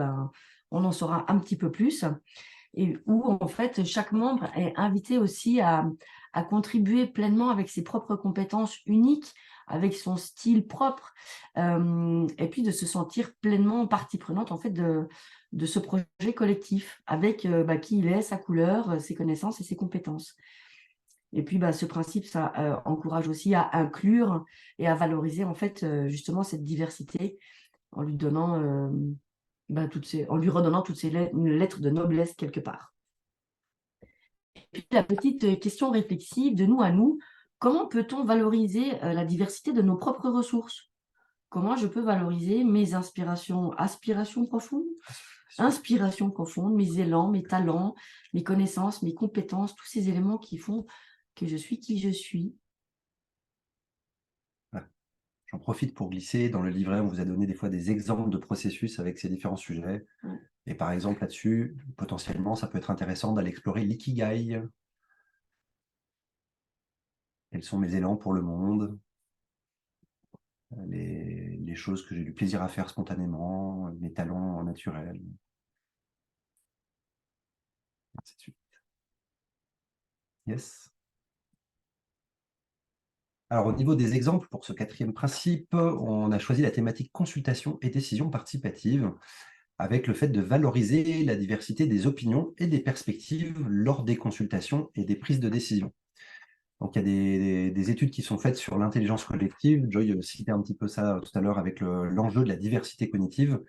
on en saura un petit peu plus. Et où, en fait, chaque membre est invité aussi à contribuer pleinement avec ses propres compétences uniques, avec son style propre, et puis de se sentir pleinement partie prenante en fait de ce projet collectif, avec qui il est, sa couleur, ses connaissances et ses compétences. Et puis ce principe, ça encourage aussi à inclure et à valoriser en fait justement cette diversité en lui donnant en lui redonnant toutes ces lettres de noblesse quelque part. Et puis la petite question réflexive de nous à nous, comment peut-on valoriser la diversité de nos propres ressources? Comment je peux valoriser mes aspirations profondes, inspirations profondes, mes élans, mes talents, mes connaissances, mes compétences, tous ces éléments qui font que je suis qui je suis. J'en profite pour glisser. Dans le livret, on vous a donné des fois des exemples de processus avec ces différents sujets. Ouais. Et par exemple, là-dessus, potentiellement, ça peut être intéressant d'aller explorer l'ikigai. Quels sont mes élans pour le monde? Les choses que j'ai du plaisir à faire spontanément, mes talents naturels, ainsi de suite. Yes. Alors, au niveau des exemples, pour ce quatrième principe, on a choisi la thématique consultation et décision participative, avec le fait de valoriser la diversité des opinions et des perspectives lors des consultations et des prises de décision. Donc, il y a des études qui sont faites sur l'intelligence collective. Joy citait un petit peu ça tout à l'heure avec l'enjeu de la diversité cognitive.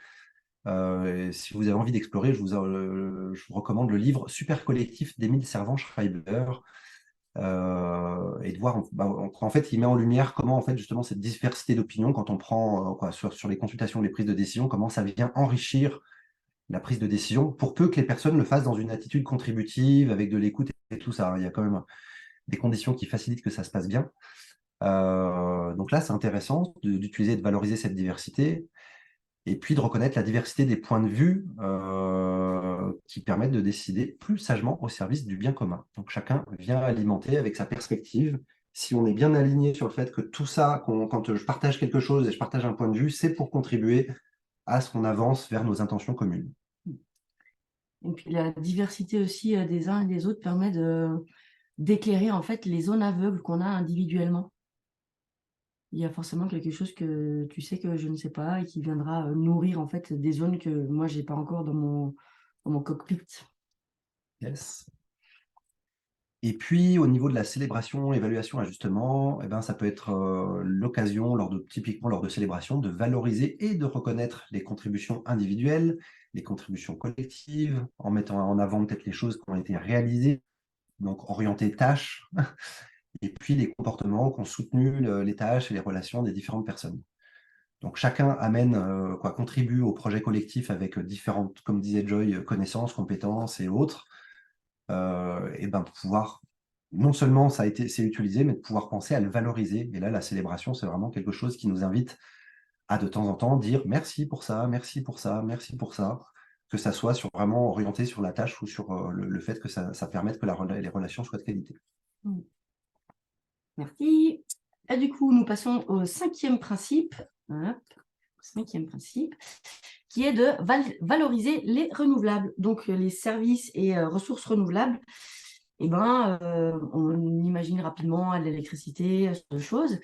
Si vous avez envie d'explorer, je vous recommande le livre Super collectif d'Émile Servan-Schreiber, et de voir, en fait, il met en lumière comment, en fait, justement, cette diversité d'opinions, quand on prend sur les consultations, les prises de décision, comment ça vient enrichir la prise de décision, pour peu que les personnes le fassent dans une attitude contributive, avec de l'écoute et tout ça. Il y a quand même des conditions qui facilitent que ça se passe bien. Donc là, c'est intéressant d'utiliser, de valoriser cette diversité, et puis de reconnaître la diversité des points de vue qui permettent de décider plus sagement au service du bien commun. Donc chacun vient alimenter avec sa perspective. Si on est bien aligné sur le fait que tout ça, quand je partage quelque chose et je partage un point de vue, c'est pour contribuer à ce qu'on avance vers nos intentions communes. Et puis la diversité aussi des uns et des autres permet d'éclairer en fait les zones aveugles qu'on a individuellement. Il y a forcément quelque chose que tu sais que je ne sais pas et qui viendra nourrir en fait des zones que moi j'ai pas encore dans mon cockpit. Yes. Et puis, au niveau de la célébration, évaluation, ajustement, eh ben, ça peut être l'occasion, typiquement lors de célébrations, de valoriser et de reconnaître les contributions individuelles, les contributions collectives, en mettant en avant peut-être les choses qui ont été réalisées donc orienté tâches, et puis les comportements qui ont soutenu les tâches et les relations des différentes personnes. Donc chacun amène, contribue au projet collectif avec différentes, comme disait Joy, connaissances, compétences et autres, et ben pouvoir, non seulement c'est utilisé, mais de pouvoir penser à le valoriser. Et là, la célébration, c'est vraiment quelque chose qui nous invite à de temps en temps dire merci pour ça, merci pour ça, merci pour ça, que ça soit vraiment orienté sur la tâche ou sur le fait que ça permette que les relations soient de qualité. Merci. Et du coup, nous passons au cinquième principe. Cinquième principe, qui est de valoriser les renouvelables. Donc, les services et ressources renouvelables, on imagine rapidement l'électricité, ce genre de choses,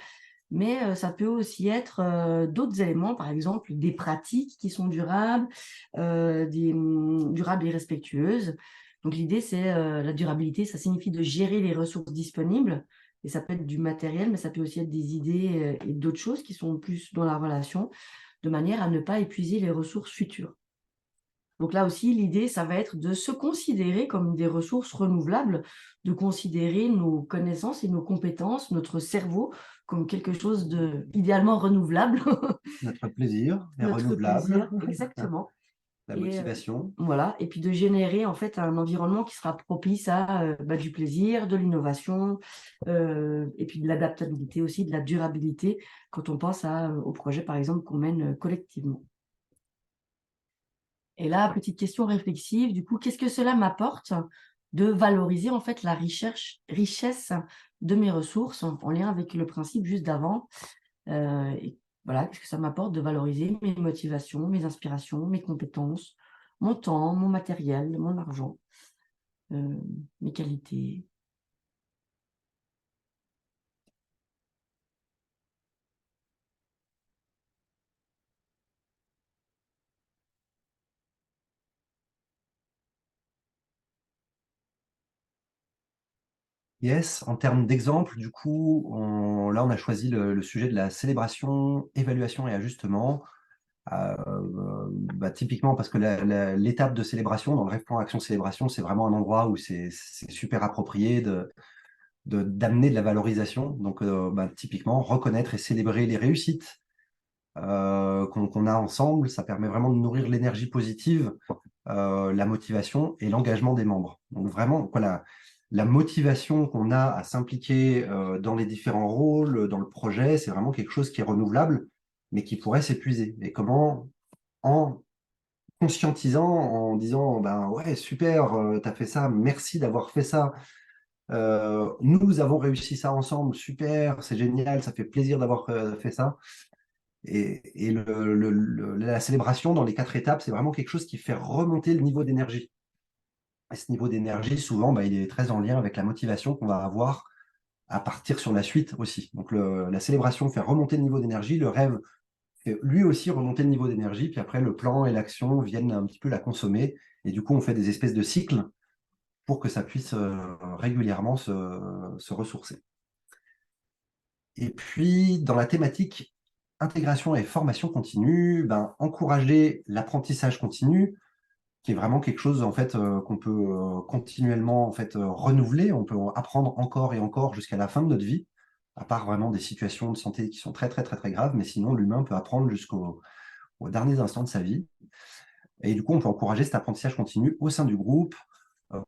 mais ça peut aussi être d'autres éléments, par exemple des pratiques qui sont durables, durables et respectueuses. Donc, l'idée, c'est la durabilité, ça signifie de gérer les ressources disponibles, et ça peut être du matériel, mais ça peut aussi être des idées et d'autres choses qui sont plus dans la relation, de manière à ne pas épuiser les ressources futures. Donc là aussi, l'idée, ça va être de se considérer comme des ressources renouvelables, de considérer nos connaissances et nos compétences, notre cerveau, comme quelque chose de idéalement renouvelable. Notre plaisir est Notre renouvelable. plaisir, exactement. La Et, motivation. voilà, et puis de générer en fait un environnement qui sera propice à du plaisir, de l'innovation, et puis de l'adaptabilité aussi, de la durabilité, quand on pense au projet par exemple qu'on mène collectivement. Et là, petite question réflexive, du coup, qu'est-ce que cela m'apporte de valoriser en fait la richesse de mes ressources en lien avec le principe juste d'avant. Et voilà, qu'est-ce que ça m'apporte de valoriser mes motivations, mes inspirations, mes compétences, mon temps, mon matériel, mon argent, mes qualités. Yes, en termes d'exemple, du coup, là, on a choisi le sujet de la célébration, évaluation et ajustement. Typiquement parce que l'étape de célébration, dans le rêve plan action célébration, c'est vraiment un endroit où c'est super approprié d'amener de la valorisation. Donc, typiquement, reconnaître et célébrer les réussites qu'on a ensemble, ça permet vraiment de nourrir l'énergie positive, la motivation et l'engagement des membres. Donc vraiment, voilà, la motivation qu'on a à s'impliquer dans les différents rôles, dans le projet, c'est vraiment quelque chose qui est renouvelable, mais qui pourrait s'épuiser. Et comment, en conscientisant, en disant, ben ouais, super, tu as fait ça, merci d'avoir fait ça. Nous avons réussi ça ensemble, super, c'est génial, ça fait plaisir d'avoir fait ça. Et la célébration dans les 4 étapes, c'est vraiment quelque chose qui fait remonter le niveau d'énergie. Et ce niveau d'énergie, souvent, il est très en lien avec la motivation qu'on va avoir à partir sur la suite aussi. Donc la célébration fait remonter le niveau d'énergie, le rêve fait lui aussi remonter le niveau d'énergie, puis après le plan et l'action viennent un petit peu la consommer. Et du coup, on fait des espèces de cycles pour que ça puisse régulièrement se ressourcer. Et puis, dans la thématique intégration et formation continue, encourager l'apprentissage continu, qui est vraiment quelque chose en fait qu'on peut continuellement en fait renouveler. On peut apprendre encore et encore jusqu'à la fin de notre vie, à part vraiment des situations de santé qui sont très très très très graves, mais sinon l'humain peut apprendre aux derniers instants de sa vie. Et du coup, on peut encourager cet apprentissage continu au sein du groupe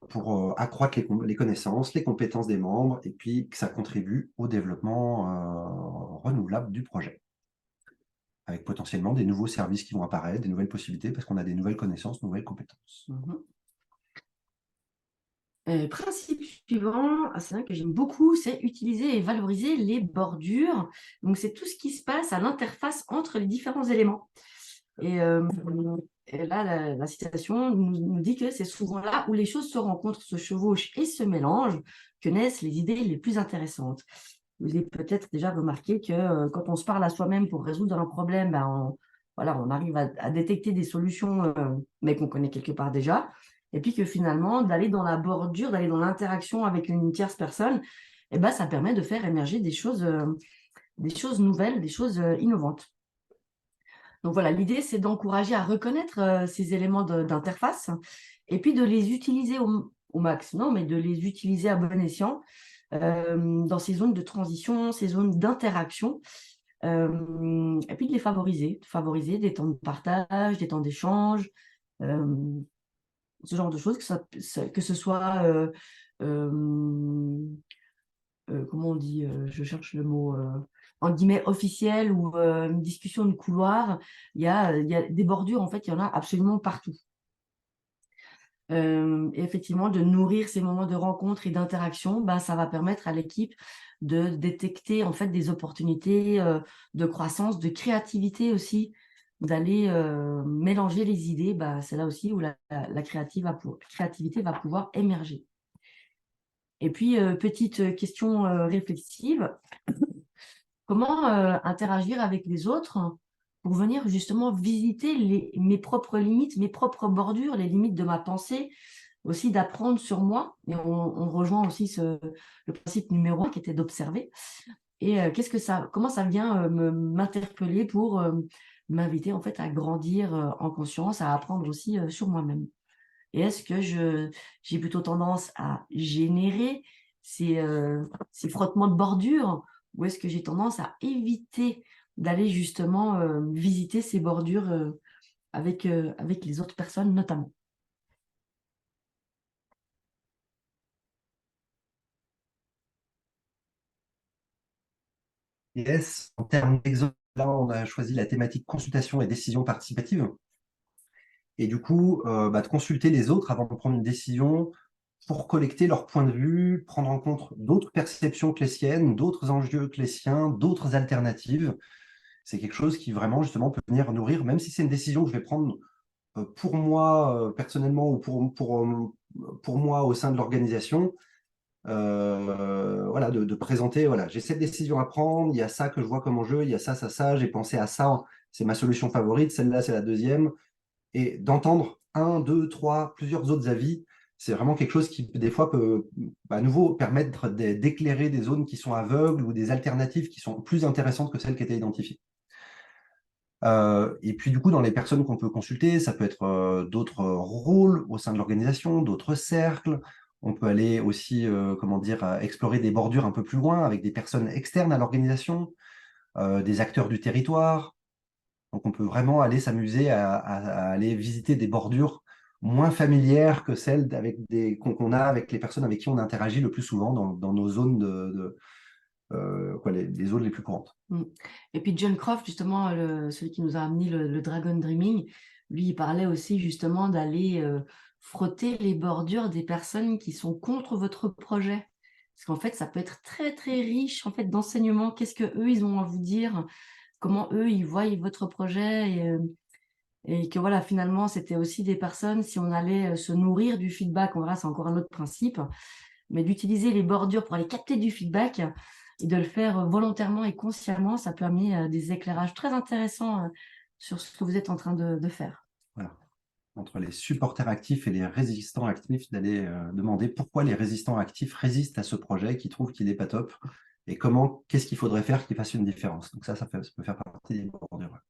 pour accroître les connaissances, les compétences des membres, et puis que ça contribue au développement renouvelable du projet, avec potentiellement des nouveaux services qui vont apparaître, des nouvelles possibilités, parce qu'on a des nouvelles connaissances, nouvelles compétences. Principe suivant, c'est un que j'aime beaucoup, c'est utiliser et valoriser les bordures. Donc, c'est tout ce qui se passe à l'interface entre les différents éléments. Et là, la citation nous dit que c'est souvent là où les choses se rencontrent, se chevauchent et se mélangent que naissent les idées les plus intéressantes. Vous avez peut-être déjà remarqué que quand on se parle à soi-même pour résoudre un problème, on arrive à détecter des solutions, mais qu'on connaît quelque part déjà. Et puis que finalement, d'aller dans la bordure, d'aller dans l'interaction avec une tierce personne, ça permet de faire émerger des choses nouvelles, des choses innovantes. Donc voilà, l'idée, c'est d'encourager à reconnaître ces éléments d'interface et puis de les utiliser au maximum, mais de les utiliser à bon escient dans ces zones de transition, ces zones d'interaction, et puis de favoriser des temps de partage, des temps d'échange, ce genre de choses, que ce soit, comment on dit, je cherche le mot, en guillemets officiel ou une discussion de couloir, il y a des bordures, en fait, il y en a absolument partout. Et effectivement, de nourrir ces moments de rencontre et d'interaction, bah, ça va permettre à l'équipe de détecter en fait des opportunités de croissance, de créativité aussi, d'aller mélanger les idées. Bah, c'est là aussi où la créativité va pouvoir émerger. Et puis, petite question réflexive, comment interagir avec les autres pour venir justement visiter mes propres limites, mes propres bordures, les limites de ma pensée, aussi d'apprendre sur moi. Et on rejoint aussi le principe numéro 1 qui était d'observer. Et comment ça vient m'interpeller pour m'inviter en fait à grandir en conscience, à apprendre aussi sur moi-même. Et est-ce que j'ai plutôt tendance à générer ces frottements de bordures ou est-ce que j'ai tendance à éviter d'aller justement visiter ces bordures avec les autres personnes notamment? Yes, en termes d'exemple, là, on a choisi la thématique consultation et décision participative. Et du coup, de consulter les autres avant de prendre une décision pour collecter leur point de vue, prendre en compte d'autres perceptions que les siennes, d'autres enjeux que les siens, d'autres alternatives. C'est quelque chose qui vraiment, justement, peut venir nourrir, même si c'est une décision que je vais prendre pour moi personnellement ou pour moi au sein de l'organisation. Voilà, de présenter, voilà, j'ai cette décision à prendre, il y a ça que je vois comme enjeu, il y a ça, j'ai pensé à ça, c'est ma solution favorite, celle-là, c'est la deuxième. Et d'entendre un, deux, trois, plusieurs autres avis, c'est vraiment quelque chose qui, des fois, peut à nouveau permettre d'éclairer des zones qui sont aveugles ou des alternatives qui sont plus intéressantes que celles qui étaient identifiées. Et puis, du coup, dans les personnes qu'on peut consulter, ça peut être d'autres rôles au sein de l'organisation, d'autres cercles. On peut aller aussi, comment dire, explorer des bordures un peu plus loin avec des personnes externes à l'organisation, des acteurs du territoire. Donc, on peut vraiment aller s'amuser à aller visiter des bordures moins familières que celles qu'on a avec les personnes avec qui on interagit le plus souvent dans nos zones les zones les plus courantes. Et puis John Croft, justement, celui qui nous a amené le Dragon Dreaming, lui, il parlait aussi justement d'aller frotter les bordures des personnes qui sont contre votre projet. Parce qu'en fait, ça peut être très, très riche en fait, d'enseignements. Qu'est-ce qu'eux, ils ont à vous dire? Comment eux, ils voient votre projet et que voilà, finalement, c'était aussi des personnes, si on allait se nourrir du feedback, on verra, c'est encore un autre principe, mais d'utiliser les bordures pour aller capter du feedback et de le faire volontairement et consciemment, ça peut amener des éclairages très intéressants sur ce que vous êtes en train de faire. Voilà. Entre les supporters actifs et les résistants actifs, d'aller demander pourquoi les résistants actifs résistent à ce projet, qui trouvent qu'il n'est pas top, et qu'est-ce qu'il faudrait faire qui fasse une différence. Donc ça peut faire partie des bordures.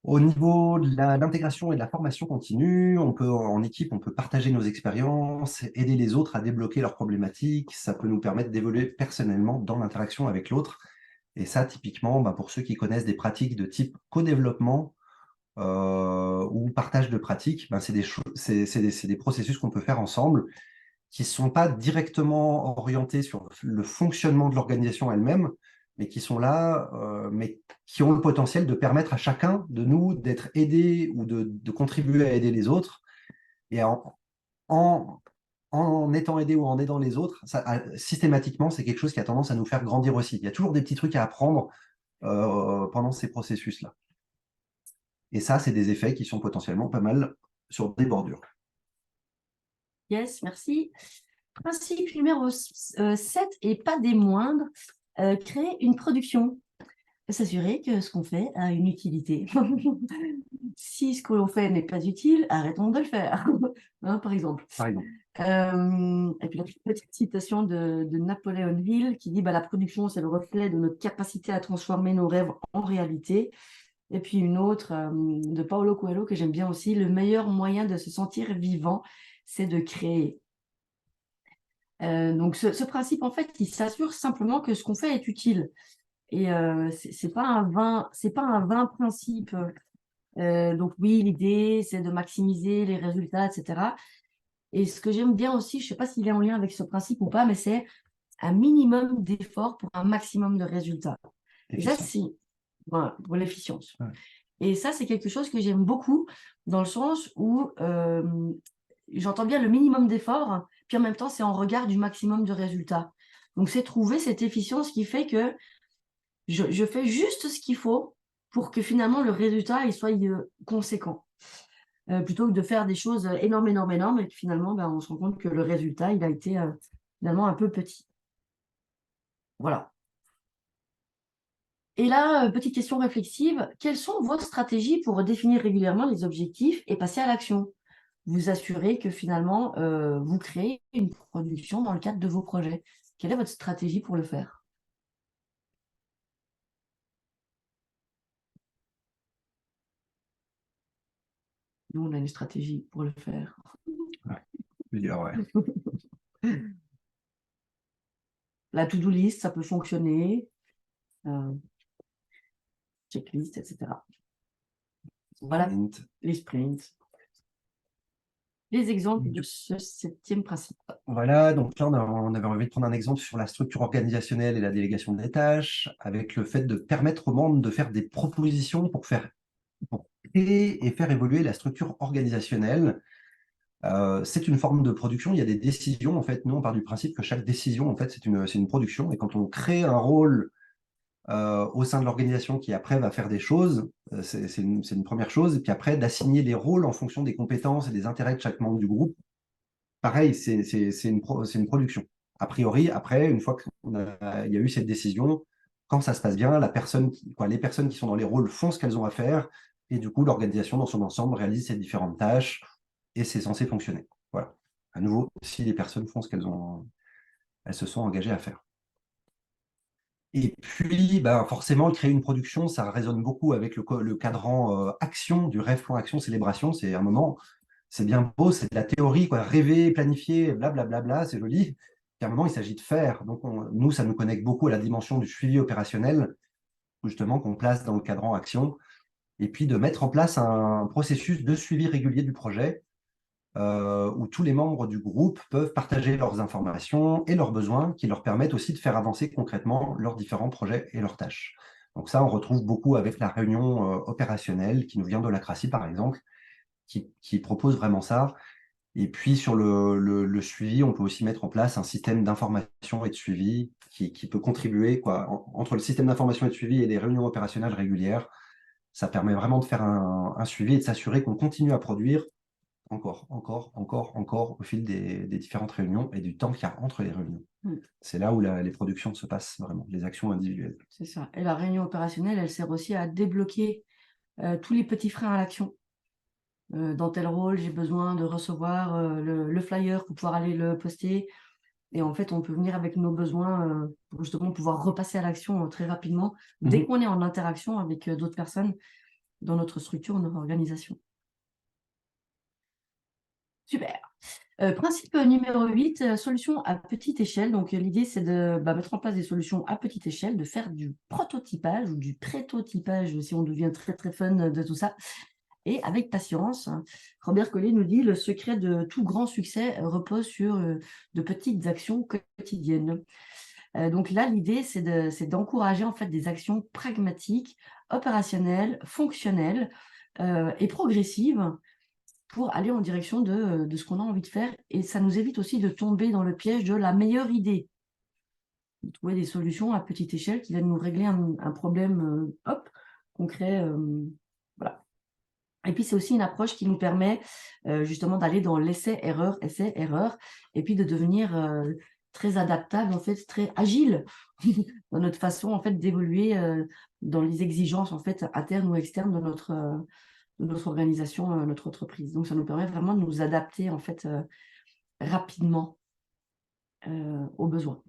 Au niveau de l'intégration et de la formation continue, en équipe, on peut partager nos expériences, aider les autres à débloquer leurs problématiques. Ça peut nous permettre d'évoluer personnellement dans l'interaction avec l'autre. Et ça, typiquement, pour ceux qui connaissent des pratiques de type co-développement ou partage de pratiques, c'est des processus qu'on peut faire ensemble qui ne sont pas directement orientés sur le fonctionnement de l'organisation elle-même, mais qui sont là, mais qui ont le potentiel de permettre à chacun de nous d'être aidé ou de contribuer à aider les autres. Et en étant aidé ou en aidant les autres, systématiquement, c'est quelque chose qui a tendance à nous faire grandir aussi. Il y a toujours des petits trucs à apprendre pendant ces processus-là. Et ça, c'est des effets qui sont potentiellement pas mal sur des bordures. Yes, merci. Principe numéro 7 et pas des moindres, créer une production. S'assurer que ce qu'on fait a une utilité. Si ce que l'on fait n'est pas utile, arrêtons de le faire, hein, par exemple. Par exemple. Et puis la petite citation de Napoléon Hill qui dit la production, c'est le reflet de notre capacité à transformer nos rêves en réalité. Et puis une autre de Paulo Coelho que j'aime bien aussi, le meilleur moyen de se sentir vivant, c'est de créer. Donc, ce principe, en fait, il s'assure simplement que ce qu'on fait est utile. Et c'est pas un vain principe. Donc oui, l'idée, c'est de maximiser les résultats, etc. Et ce que j'aime bien aussi, je sais pas s'il est en lien avec ce principe ou pas, mais c'est un minimum d'efforts pour un maximum de résultats. Et ça, Efficience. c'est voilà, pour l'efficience. Ouais. Et ça, c'est quelque chose que j'aime beaucoup dans le sens où j'entends bien le minimum d'efforts, puis en même temps, c'est en regard du maximum de résultats. Donc, c'est trouver cette efficience qui fait que je fais juste ce qu'il faut pour que finalement le résultat il soit conséquent. Plutôt que de faire des choses énormes, énormes, énormes, et que finalement, ben, on se rend compte que le résultat, il a été finalement un peu petit. Voilà. Et là, petite question réflexive, quelles sont vos stratégies pour définir régulièrement les objectifs et passer à l'action? Vous assurez que finalement, vous créez une production dans le cadre de vos projets. Quelle est votre stratégie pour le faire? Nous, on a une stratégie pour le faire. Ouais. Je veux dire, ouais. La to-do list, ça peut fonctionner. Checklist, etc. Voilà, Sprint. les sprints. Les exemples de ce 7e principe. Voilà, donc là, on avait envie de prendre un exemple sur la structure organisationnelle et la délégation des tâches, avec le fait de permettre aux membres de faire des propositions pour créer et faire évoluer la structure organisationnelle. C'est une forme de production, il y a des décisions. En fait, nous, on part du principe que chaque décision, en fait, c'est une production. Et quand on crée un rôle au sein de l'organisation qui, après, va faire des choses, c'est une première chose. Et puis après, d'assigner des rôles en fonction des compétences et des intérêts de chaque membre du groupe. Pareil, c'est une production. A priori, après, une fois qu'il y a eu cette décision, quand ça se passe bien, les personnes qui sont dans les rôles font ce qu'elles ont à faire, et du coup, l'organisation dans son ensemble réalise ces différentes tâches, et c'est censé fonctionner. Voilà. À nouveau, si les personnes font ce elles se sont engagées à faire. Et puis, bah, forcément, créer une production, ça résonne beaucoup avec le cadran action du rêve plan action célébration. C'est un moment, c'est bien beau, c'est de la théorie, quoi. Rêver, planifier, blablabla, c'est joli. Puis à un moment, il s'agit de faire. Donc, nous, ça nous connecte beaucoup à la dimension du suivi opérationnel, justement, qu'on place dans le cadran action. Et puis, de mettre en place un processus de suivi régulier du projet où tous les membres du groupe peuvent partager leurs informations et leurs besoins qui leur permettent aussi de faire avancer concrètement leurs différents projets et leurs tâches. Donc ça, on retrouve beaucoup avec la réunion opérationnelle qui nous vient de l'Acracy, par exemple, qui propose vraiment ça. Et puis sur le suivi, on peut aussi mettre en place un système d'information et de suivi qui peut contribuer, quoi, entre le système d'information et de suivi et les réunions opérationnelles régulières. Ça permet vraiment de faire un suivi et de s'assurer qu'on continue à produire encore au fil des différentes réunions et du temps qu'il y a entre les réunions. C'est là où les productions se passent vraiment, les actions individuelles. C'est ça. Et la réunion opérationnelle, elle sert aussi à débloquer tous les petits freins à l'action. Dans tel rôle, j'ai besoin de recevoir le flyer pour pouvoir aller le poster. Et en fait, on peut venir avec nos besoins pour justement pouvoir repasser à l'action très rapidement dès qu'on est en interaction avec d'autres personnes dans notre structure, notre organisation. Super. Principe numéro 8, solution à petite échelle. Donc, l'idée, c'est de mettre en place des solutions à petite échelle, de faire du prototypage ou du prétotypage, si on devient très, très fun de tout ça. Et avec patience, Robert Collet nous dit « Le secret de tout grand succès repose sur de petites actions quotidiennes ». Donc là, l'idée, c'est d'encourager en fait des actions pragmatiques, opérationnelles, fonctionnelles et progressives pour aller en direction de ce qu'on a envie de faire. Et ça nous évite aussi de tomber dans le piège de la meilleure idée. De trouver des solutions à petite échelle qui viennent nous régler un problème concret. Voilà. Et puis, c'est aussi une approche qui nous permet justement d'aller dans l'essai-erreur, essai-erreur, et puis de devenir très adaptable, en fait, très agile dans notre façon, en fait, d'évoluer dans les exigences, en fait, internes ou externes de notre organisation, notre entreprise. Donc, ça nous permet vraiment de nous adapter, en fait, rapidement aux besoins.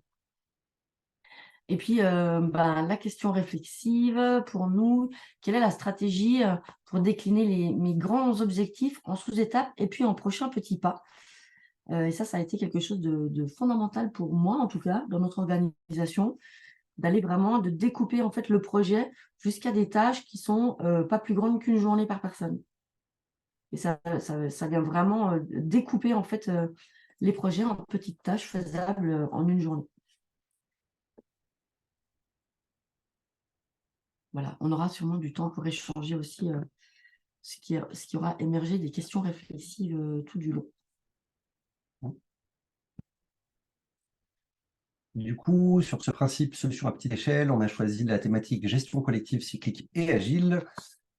Et puis, la question réflexive pour nous, quelle est la stratégie pour décliner mes grands objectifs en sous-étapes et puis en prochains petits pas? Et ça a été quelque chose de fondamental pour moi, en tout cas, dans notre organisation, d'aller vraiment, de découper en fait le projet jusqu'à des tâches qui sont pas plus grandes qu'une journée par personne. Et ça vient vraiment découper en fait les projets en petites tâches faisables en une journée. Voilà, on aura sûrement du temps pour échanger aussi ce qui aura émergé des questions réflexives tout du long. Du coup, sur ce principe solution à petite échelle, on a choisi la thématique gestion collective cyclique et agile,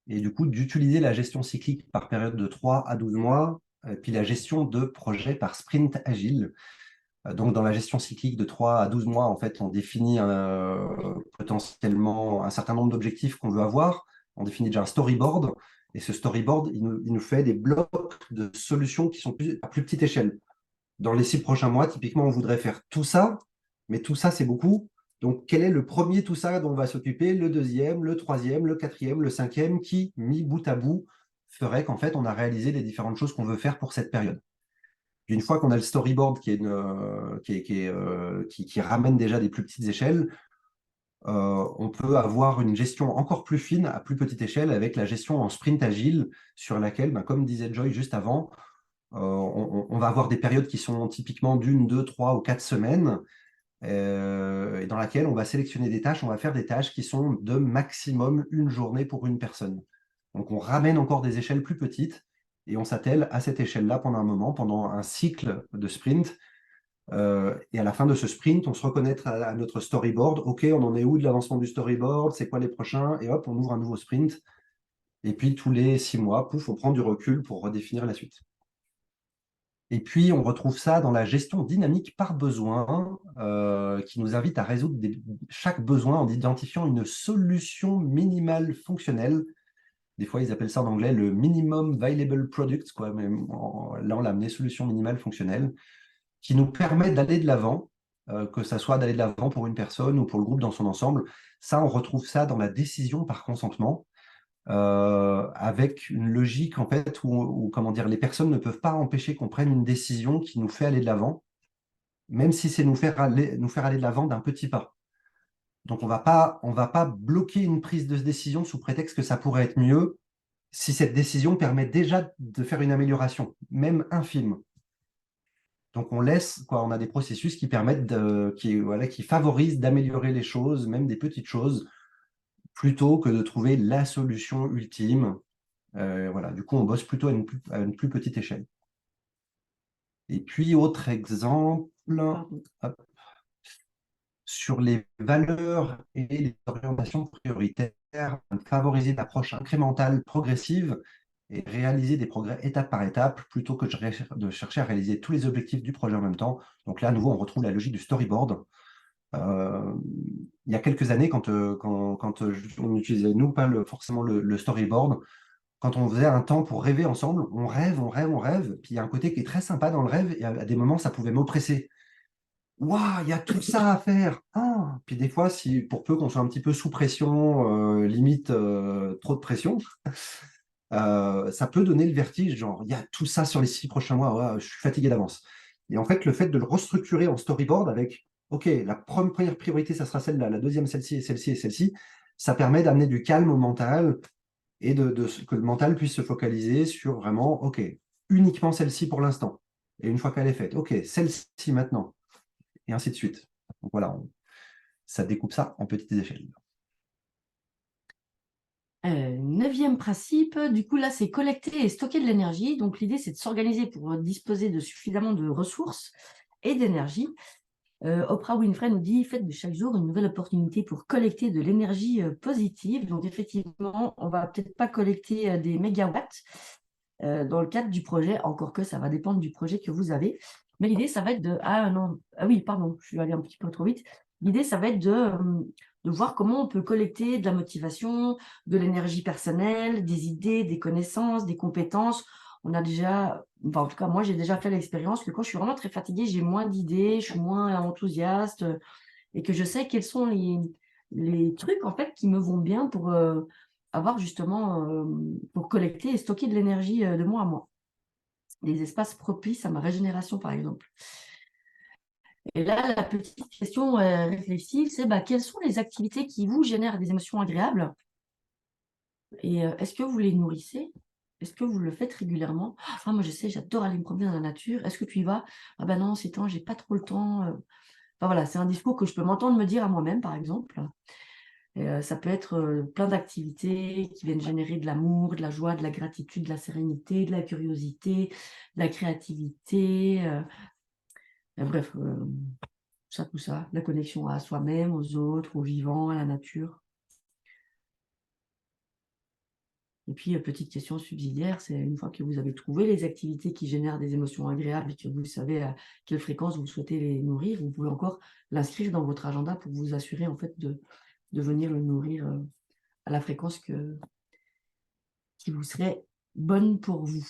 et du coup d'utiliser la gestion cyclique par période de 3 à 12 mois, puis la gestion de projet par sprint agile. Donc, dans la gestion cyclique de 3 à 12 mois, en fait, on définit potentiellement un certain nombre d'objectifs qu'on veut avoir. On définit déjà un storyboard. Et ce storyboard, il nous fait des blocs de solutions qui sont à plus petite échelle. Dans les 6 prochains mois, typiquement, on voudrait faire tout ça, mais tout ça, c'est beaucoup. Donc, quel est le premier tout ça dont on va s'occuper, le deuxième, le troisième, le quatrième, le cinquième, qui, mis bout à bout, ferait qu'en fait, on a réalisé les différentes choses qu'on veut faire pour cette période. Une fois qu'on a le storyboard qui ramène déjà des plus petites échelles, on peut avoir une gestion encore plus fine à plus petite échelle avec la gestion en sprint agile sur laquelle, comme disait Joy juste avant, on va avoir des périodes qui sont typiquement d'une, deux, trois ou quatre semaines et dans laquelle on va sélectionner des tâches, on va faire des tâches qui sont de maximum une journée pour une personne. Donc on ramène encore des échelles plus petites et on s'attelle à cette échelle-là pendant un moment, pendant un cycle de sprint. Et à la fin de ce sprint, on se reconnaît à notre storyboard. OK, on en est où de l'avancement du storyboard? C'est quoi les prochains? Et hop, on ouvre un nouveau sprint. Et puis tous les 6 mois, pouf, on prend du recul pour redéfinir la suite. Et puis, on retrouve ça dans la gestion dynamique par besoin, qui nous invite à résoudre chaque besoin en identifiant une solution minimale fonctionnelle. Des fois, ils appellent ça en anglais le minimum viable product, quoi. Mais là, on l'a amené solution minimale fonctionnelle, qui nous permet d'aller de l'avant, que ça soit d'aller de l'avant pour une personne ou pour le groupe dans son ensemble. Ça, on retrouve ça dans la décision par consentement. Avec une logique en fait où, comment dire, les personnes ne peuvent pas empêcher qu'on prenne une décision qui nous fait aller de l'avant, même si c'est nous faire aller de l'avant d'un petit pas. Donc on va pas bloquer une prise de décision sous prétexte que ça pourrait être mieux si cette décision permet déjà de faire une amélioration, même infime. Donc on laisse, quoi, on a des processus qui permettent qui favorisent d'améliorer les choses, même des petites choses, plutôt que de trouver la solution ultime. Voilà, du coup, on bosse plutôt à une plus petite échelle. Et puis, autre exemple, hop, sur les valeurs et les orientations prioritaires, favoriser une approche incrémentale, progressive, et réaliser des progrès étape par étape, plutôt que de chercher à réaliser tous les objectifs du projet en même temps. Donc là, à nouveau, on retrouve la logique du storyboard. Il y a quelques années, quand on utilisait, nous, pas forcément le storyboard, quand on faisait un temps pour rêver ensemble, on rêve, on rêve, on rêve. Puis il y a un côté qui est très sympa dans le rêve, et à des moments, ça pouvait m'oppresser. Waouh, il y a tout ça à faire. Ah. Puis des fois, si, pour peu qu'on soit un petit peu sous pression, limite trop de pression, ça peut donner le vertige, genre, il y a tout ça sur les 6 prochains mois, ouais, je suis fatigué d'avance. Et en fait, le fait de le restructurer en storyboard avec, OK, la première priorité, ça sera celle-là, la deuxième, celle-ci, et celle-ci, et celle-ci, ça permet d'amener du calme au mental et que le mental puisse se focaliser sur vraiment, OK, uniquement celle-ci pour l'instant. Et une fois qu'elle est faite, OK, celle-ci maintenant, et ainsi de suite. Donc voilà, ça découpe ça en petites échelles. Neuvième principe, du coup là c'est collecter et stocker de l'énergie. Donc l'idée c'est de s'organiser pour disposer de suffisamment de ressources et d'énergie. Oprah Winfrey nous dit: faites de chaque jour une nouvelle opportunité pour collecter de l'énergie positive. Donc effectivement, on va peut-être pas collecter des mégawatts dans le cadre du projet, encore que ça va dépendre du projet que vous avez. Mais l'idée, ça va être de... Ah non, ah oui, pardon, je suis allée un petit peu trop vite. L'idée, ça va être de voir comment on peut collecter de la motivation, de l'énergie personnelle, des idées, des connaissances, des compétences. On a déjà, enfin, en tout cas, moi, j'ai déjà fait l'expérience que quand je suis vraiment très fatiguée, j'ai moins d'idées, je suis moins enthousiaste et que je sais quels sont les trucs, en fait, qui me vont bien pour avoir justement, pour collecter et stocker de l'énergie de mois à mois. des espaces propices à ma régénération, par exemple. Et là, la petite question réfléchie, c'est quelles sont les activités qui vous génèrent des émotions agréables et est-ce que vous les nourrissez? Est-ce que vous le faites régulièrement? Ah, moi, je sais, j'adore aller me promener dans la nature. Est-ce que tu y vas? Ah ben non, ces temps, j'ai pas trop le temps. Enfin, voilà, c'est un discours que je peux m'entendre me dire à moi-même, par exemple. Et, ça peut être plein d'activités qui viennent générer de l'amour, de la joie, de la gratitude, de la sérénité, de la curiosité, de la créativité. Bref, tout ça, la connexion à soi-même, aux autres, aux vivants, à la nature. Et puis, petite question subsidiaire, c'est une fois que vous avez trouvé les activités qui génèrent des émotions agréables et que vous savez à quelle fréquence vous souhaitez les nourrir, vous pouvez encore l'inscrire dans votre agenda pour vous assurer en fait de venir le nourrir à la fréquence qui vous serait bonne pour vous.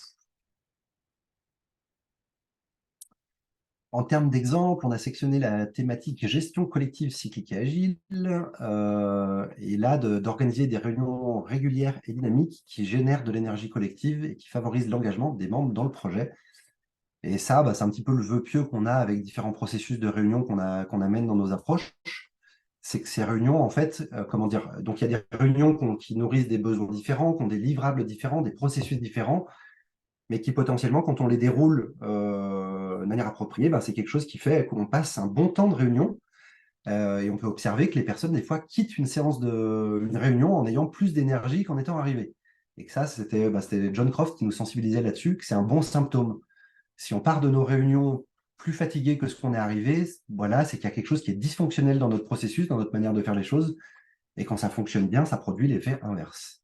En termes d'exemple, on a sectionné la thématique gestion collective cyclique et agile, et là, d'organiser des réunions régulières et dynamiques qui génèrent de l'énergie collective et qui favorisent l'engagement des membres dans le projet. Et ça, c'est un petit peu le vœu pieux qu'on a avec différents processus de réunion qu'on amène dans nos approches. C'est que ces réunions, en fait, comment dire, donc il y a des réunions qui nourrissent des besoins différents, qui ont des livrables différents, des processus différents, mais qui potentiellement, quand on les déroule de manière appropriée, c'est quelque chose qui fait qu'on passe un bon temps de réunion. Et on peut observer que les personnes, des fois, quittent une réunion en ayant plus d'énergie qu'en étant arrivées. Et que ça, c'était John Croft qui nous sensibilisait là-dessus, que c'est un bon symptôme. Si on part de nos réunions plus fatigués que ce qu'on est arrivé, voilà, c'est qu'il y a quelque chose qui est dysfonctionnel dans notre processus, dans notre manière de faire les choses. Et quand ça fonctionne bien, ça produit l'effet inverse.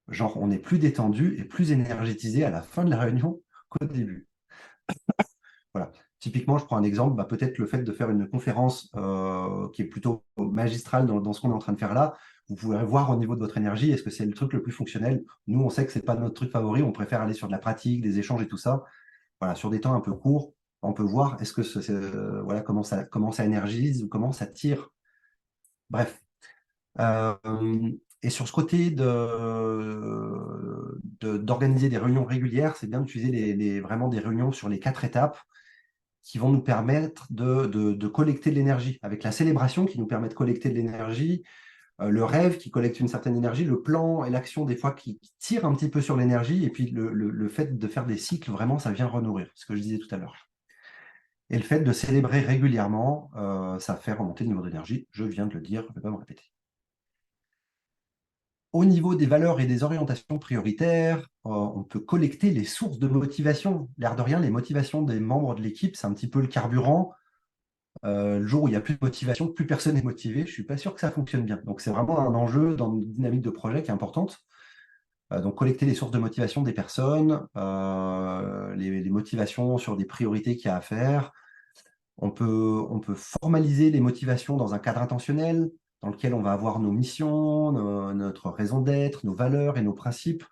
Genre, on est plus détendu et plus énergétisé à la fin de la réunion qu'au début. Voilà. Typiquement, je prends un exemple, peut-être le fait de faire une conférence qui est plutôt magistrale dans ce qu'on est en train de faire là. Vous pouvez voir au niveau de votre énergie, est-ce que c'est le truc le plus fonctionnel? Nous, on sait que ce n'est pas notre truc favori, on préfère aller sur de la pratique, des échanges et tout ça. Voilà, sur des temps un peu courts, on peut voir est-ce que voilà, comment ça énergise ou comment ça tire. Bref. Et sur ce côté d'organiser des réunions régulières, c'est bien d'utiliser vraiment des réunions sur les 4 étapes qui vont nous permettre de collecter de l'énergie, avec la célébration qui nous permet de collecter de l'énergie, le rêve qui collecte une certaine énergie, le plan et l'action des fois qui tirent un petit peu sur l'énergie, et puis le fait de faire des cycles, vraiment, ça vient renourrir, ce que je disais tout à l'heure. Et le fait de célébrer régulièrement, ça fait remonter le niveau d'énergie, je viens de le dire, je ne vais pas me répéter. Au niveau des valeurs et des orientations prioritaires, on peut collecter les sources de motivation. L'air de rien, les motivations des membres de l'équipe, c'est un petit peu le carburant. Le jour où il n'y a plus de motivation, plus personne n'est motivé, je ne suis pas sûr que ça fonctionne bien. Donc, c'est vraiment un enjeu dans une dynamique de projet qui est importante. Donc, collecter les sources de motivation des personnes, les motivations sur des priorités qu'il y a à faire. On peut formaliser les motivations dans un cadre intentionnel, dans lequel on va avoir nos missions, notre raison d'être, nos valeurs et nos principes.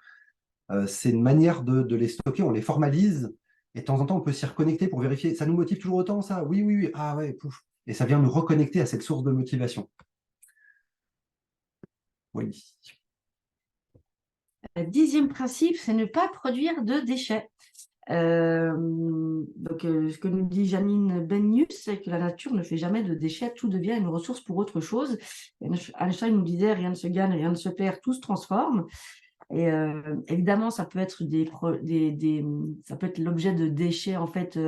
C'est une manière de les stocker, on les formalise, et de temps en temps, on peut s'y reconnecter pour vérifier. Ça nous motive toujours autant, ça? Oui, oui, oui. Ah ouais, pouf. Et ça vient nous reconnecter à cette source de motivation. Oui. 10e principe, c'est ne pas produire de déchets. Donc, ce que nous dit Janine Benius, c'est que la nature ne fait jamais de déchets, tout devient une ressource pour autre chose. Einstein nous disait rien ne se gagne, rien ne se perd, tout se transforme. Et évidemment, ça peut être ça peut être l'objet de déchets en fait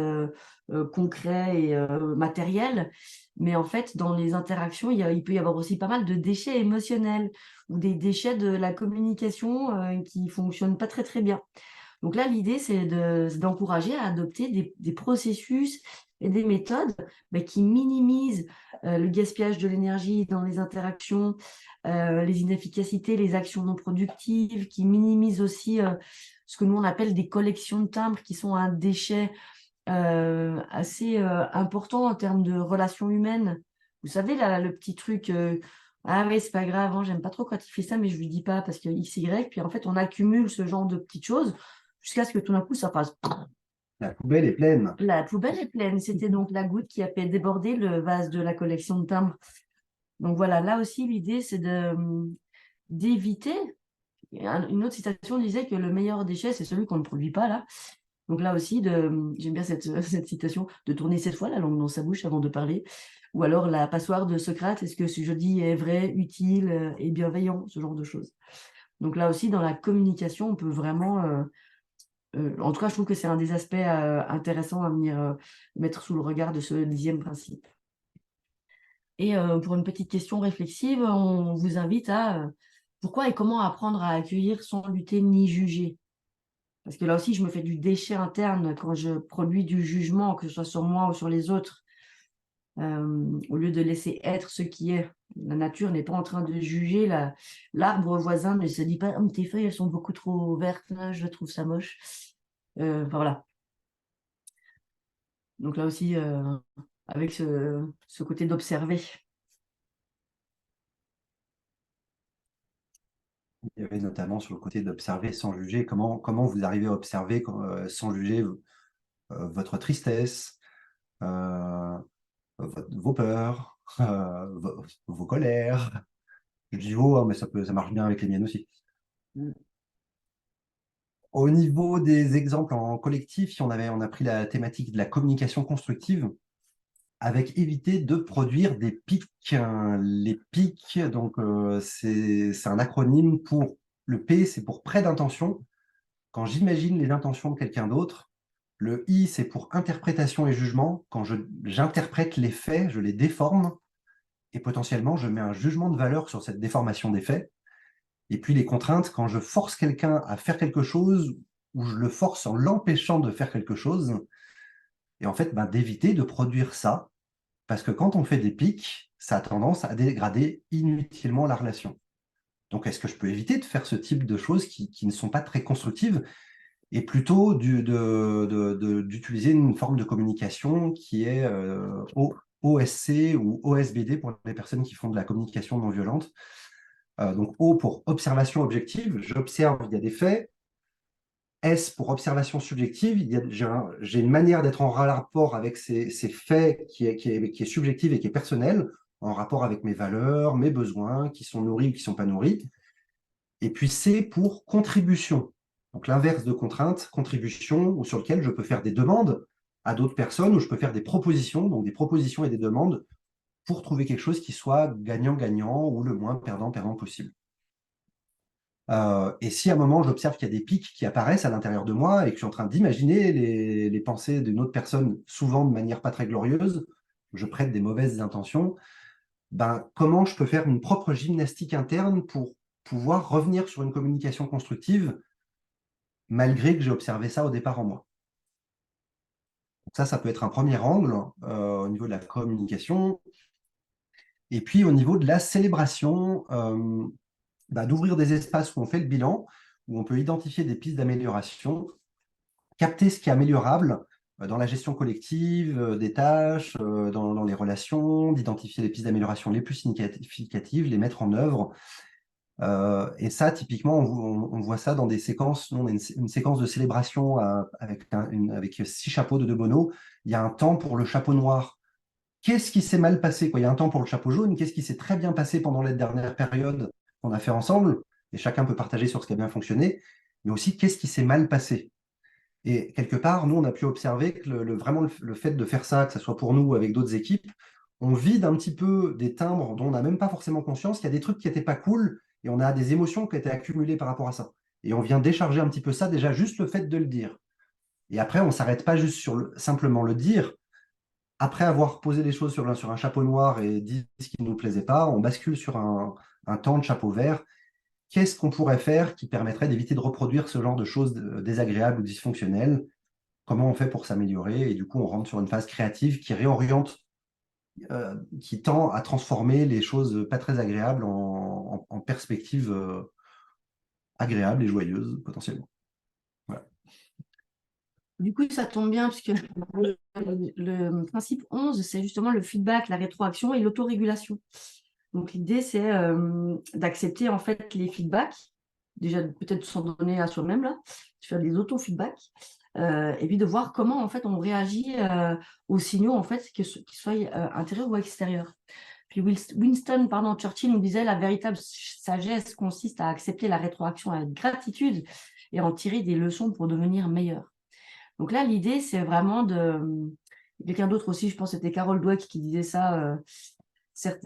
concrets et matériels, mais en fait, dans les interactions, il peut y avoir aussi pas mal de déchets émotionnels ou des déchets de la communication qui fonctionnent pas très très bien. Donc là, l'idée, c'est d'encourager à adopter des processus et des méthodes qui minimisent le gaspillage de l'énergie dans les interactions, les inefficacités, les actions non productives, qui minimisent aussi ce que nous, on appelle des collections de timbres, qui sont un déchet assez important en termes de relations humaines. Vous savez, là, le petit truc... ah oui, c'est pas grave, hein, j'aime pas trop quand il fait ça, mais je lui dis pas parce que X, Y. Puis en fait, on accumule ce genre de petites choses jusqu'à ce que tout d'un coup, ça fasse. La poubelle est pleine. La poubelle est pleine. C'était donc la goutte qui a fait déborder le vase de la collection de timbres. Donc voilà, là aussi, l'idée, c'est d'éviter. Une autre citation disait que le meilleur déchet, c'est celui qu'on ne produit pas, là. Donc là aussi, j'aime bien cette citation, de tourner 7 fois la langue dans sa bouche avant de parler. Ou alors la passoire de Socrate, est-ce que ce que je dis est vrai, utile et bienveillant, ce genre de choses. Donc là aussi, dans la communication, on peut vraiment... en tout cas, je trouve que c'est un des aspects intéressants à venir mettre sous le regard de ce 10e principe. Et pour une petite question réflexive, on vous invite à pourquoi et comment apprendre à accueillir sans lutter ni juger. Parce que là aussi, je me fais du déchet interne quand je produis du jugement, que ce soit sur moi ou sur les autres, au lieu de laisser être ce qui est. La nature n'est pas en train de juger, l'arbre voisin ne se dit pas « tes feuilles, elles sont beaucoup trop vertes, là, je trouve ça moche ». Enfin, voilà. Donc là aussi, avec ce côté d'observer. Il y avait notamment sur le côté d'observer sans juger, comment vous arrivez à observer sans juger votre tristesse, euh, vos peurs, vos colères. Je dis vos, hein, mais ça marche bien avec les miennes aussi. Mm. Au niveau des exemples en collectif, on a pris la thématique de la communication constructive avec éviter de produire des pics. Les pics, donc c'est un acronyme pour le P, c'est pour prêt d'intention. Quand j'imagine les intentions de quelqu'un d'autre, le I, c'est pour interprétation et jugement. Quand j'interprète les faits, je les déforme et potentiellement, je mets un jugement de valeur sur cette déformation des faits. Et puis les contraintes, quand je force quelqu'un à faire quelque chose ou je le force en l'empêchant de faire quelque chose, et en fait, d'éviter de produire ça, parce que quand on fait des pics, ça a tendance à dégrader inutilement la relation. Donc, est-ce que je peux éviter de faire ce type de choses qui ne sont pas très constructives et plutôt d'utiliser une forme de communication qui est OSC ou OSBD pour les personnes qui font de la communication non violente. Donc O pour observation objective, j'observe, il y a des faits. S pour observation subjective, j'ai une manière d'être en rapport avec ces faits qui est subjective et qui est personnelle, en rapport avec mes valeurs, mes besoins, qui sont nourris ou qui ne sont pas nourris. Et puis C pour contribution. Donc l'inverse de contrainte, contribution, ou sur lequel je peux faire des demandes à d'autres personnes, ou je peux faire des propositions, donc des propositions et des demandes pour trouver quelque chose qui soit gagnant-gagnant ou le moins perdant-perdant possible. Et si à un moment j'observe qu'il y a des pics qui apparaissent à l'intérieur de moi et que je suis en train d'imaginer les pensées d'une autre personne, souvent de manière pas très glorieuse, je prête des mauvaises intentions, comment je peux faire une propre gymnastique interne pour pouvoir revenir sur une communication constructive malgré que j'ai observé ça au départ en moi. Donc ça peut être un premier angle au niveau de la communication. Et puis au niveau de la célébration, d'ouvrir des espaces où on fait le bilan, où on peut identifier des pistes d'amélioration, capter ce qui est améliorable dans la gestion collective, des tâches, dans les relations, d'identifier les pistes d'amélioration les plus significatives, les mettre en œuvre. Et ça, typiquement, on voit ça dans des séquences. Nous, on a une séquence de célébration avec 6 chapeaux de Bono. Il y a un temps pour le chapeau noir. Qu'est-ce qui s'est mal passé, quoi? Il y a un temps pour le chapeau jaune. Qu'est-ce qui s'est très bien passé pendant la dernière période qu'on a fait ensemble? Et chacun peut partager sur ce qui a bien fonctionné. Mais aussi, qu'est-ce qui s'est mal passé? Et quelque part, nous, on a pu observer que vraiment le fait de faire ça, que ce soit pour nous ou avec d'autres équipes, on vide un petit peu des timbres dont on n'a même pas forcément conscience qu'il y a des trucs qui n'étaient pas cool et on a des émotions qui étaient accumulées par rapport à ça. Et on vient décharger un petit peu ça, déjà juste le fait de le dire. Et après, on ne s'arrête pas juste sur simplement le dire. Après avoir posé les choses sur un chapeau noir et dit ce qui ne nous plaisait pas, on bascule sur un temps de chapeau vert. Qu'est-ce qu'on pourrait faire qui permettrait d'éviter de reproduire ce genre de choses désagréables ou dysfonctionnelles? Comment on fait pour s'améliorer? Et du coup, on rentre sur une phase créative qui réoriente, qui tend à transformer les choses pas très agréables en perspectives agréables et joyeuses potentiellement. Voilà. Du coup, ça tombe bien, puisque le principe 11, c'est justement le feedback, la rétroaction et l'autorégulation. Donc, l'idée, c'est d'accepter en fait les feedbacks, déjà peut-être s'en donner à soi-même, là, de faire des auto-feedbacks, et puis de voir comment en fait on réagit aux signaux en fait, qu'ils soient intérieurs ou extérieurs. Puis Winston Churchill nous disait la véritable sagesse consiste à accepter la rétroaction avec gratitude et en tirer des leçons pour devenir meilleur. Donc là, l'idée, c'est vraiment de… Quelqu'un d'autre aussi, je pense que c'était Carol Dweck qui disait ça. Ceux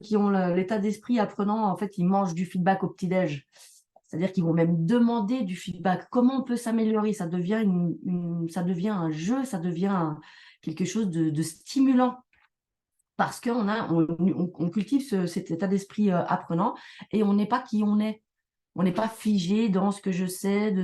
qui ont l'état d'esprit apprenant, en fait, ils mangent du feedback au petit-déj. C'est-à-dire qu'ils vont même demander du feedback. Comment on peut s'améliorer? Ça devient ça devient un jeu, ça devient quelque chose de stimulant parce on cultive cet état d'esprit apprenant et on n'est pas qui on est. On n'est pas figé dans ce que je sais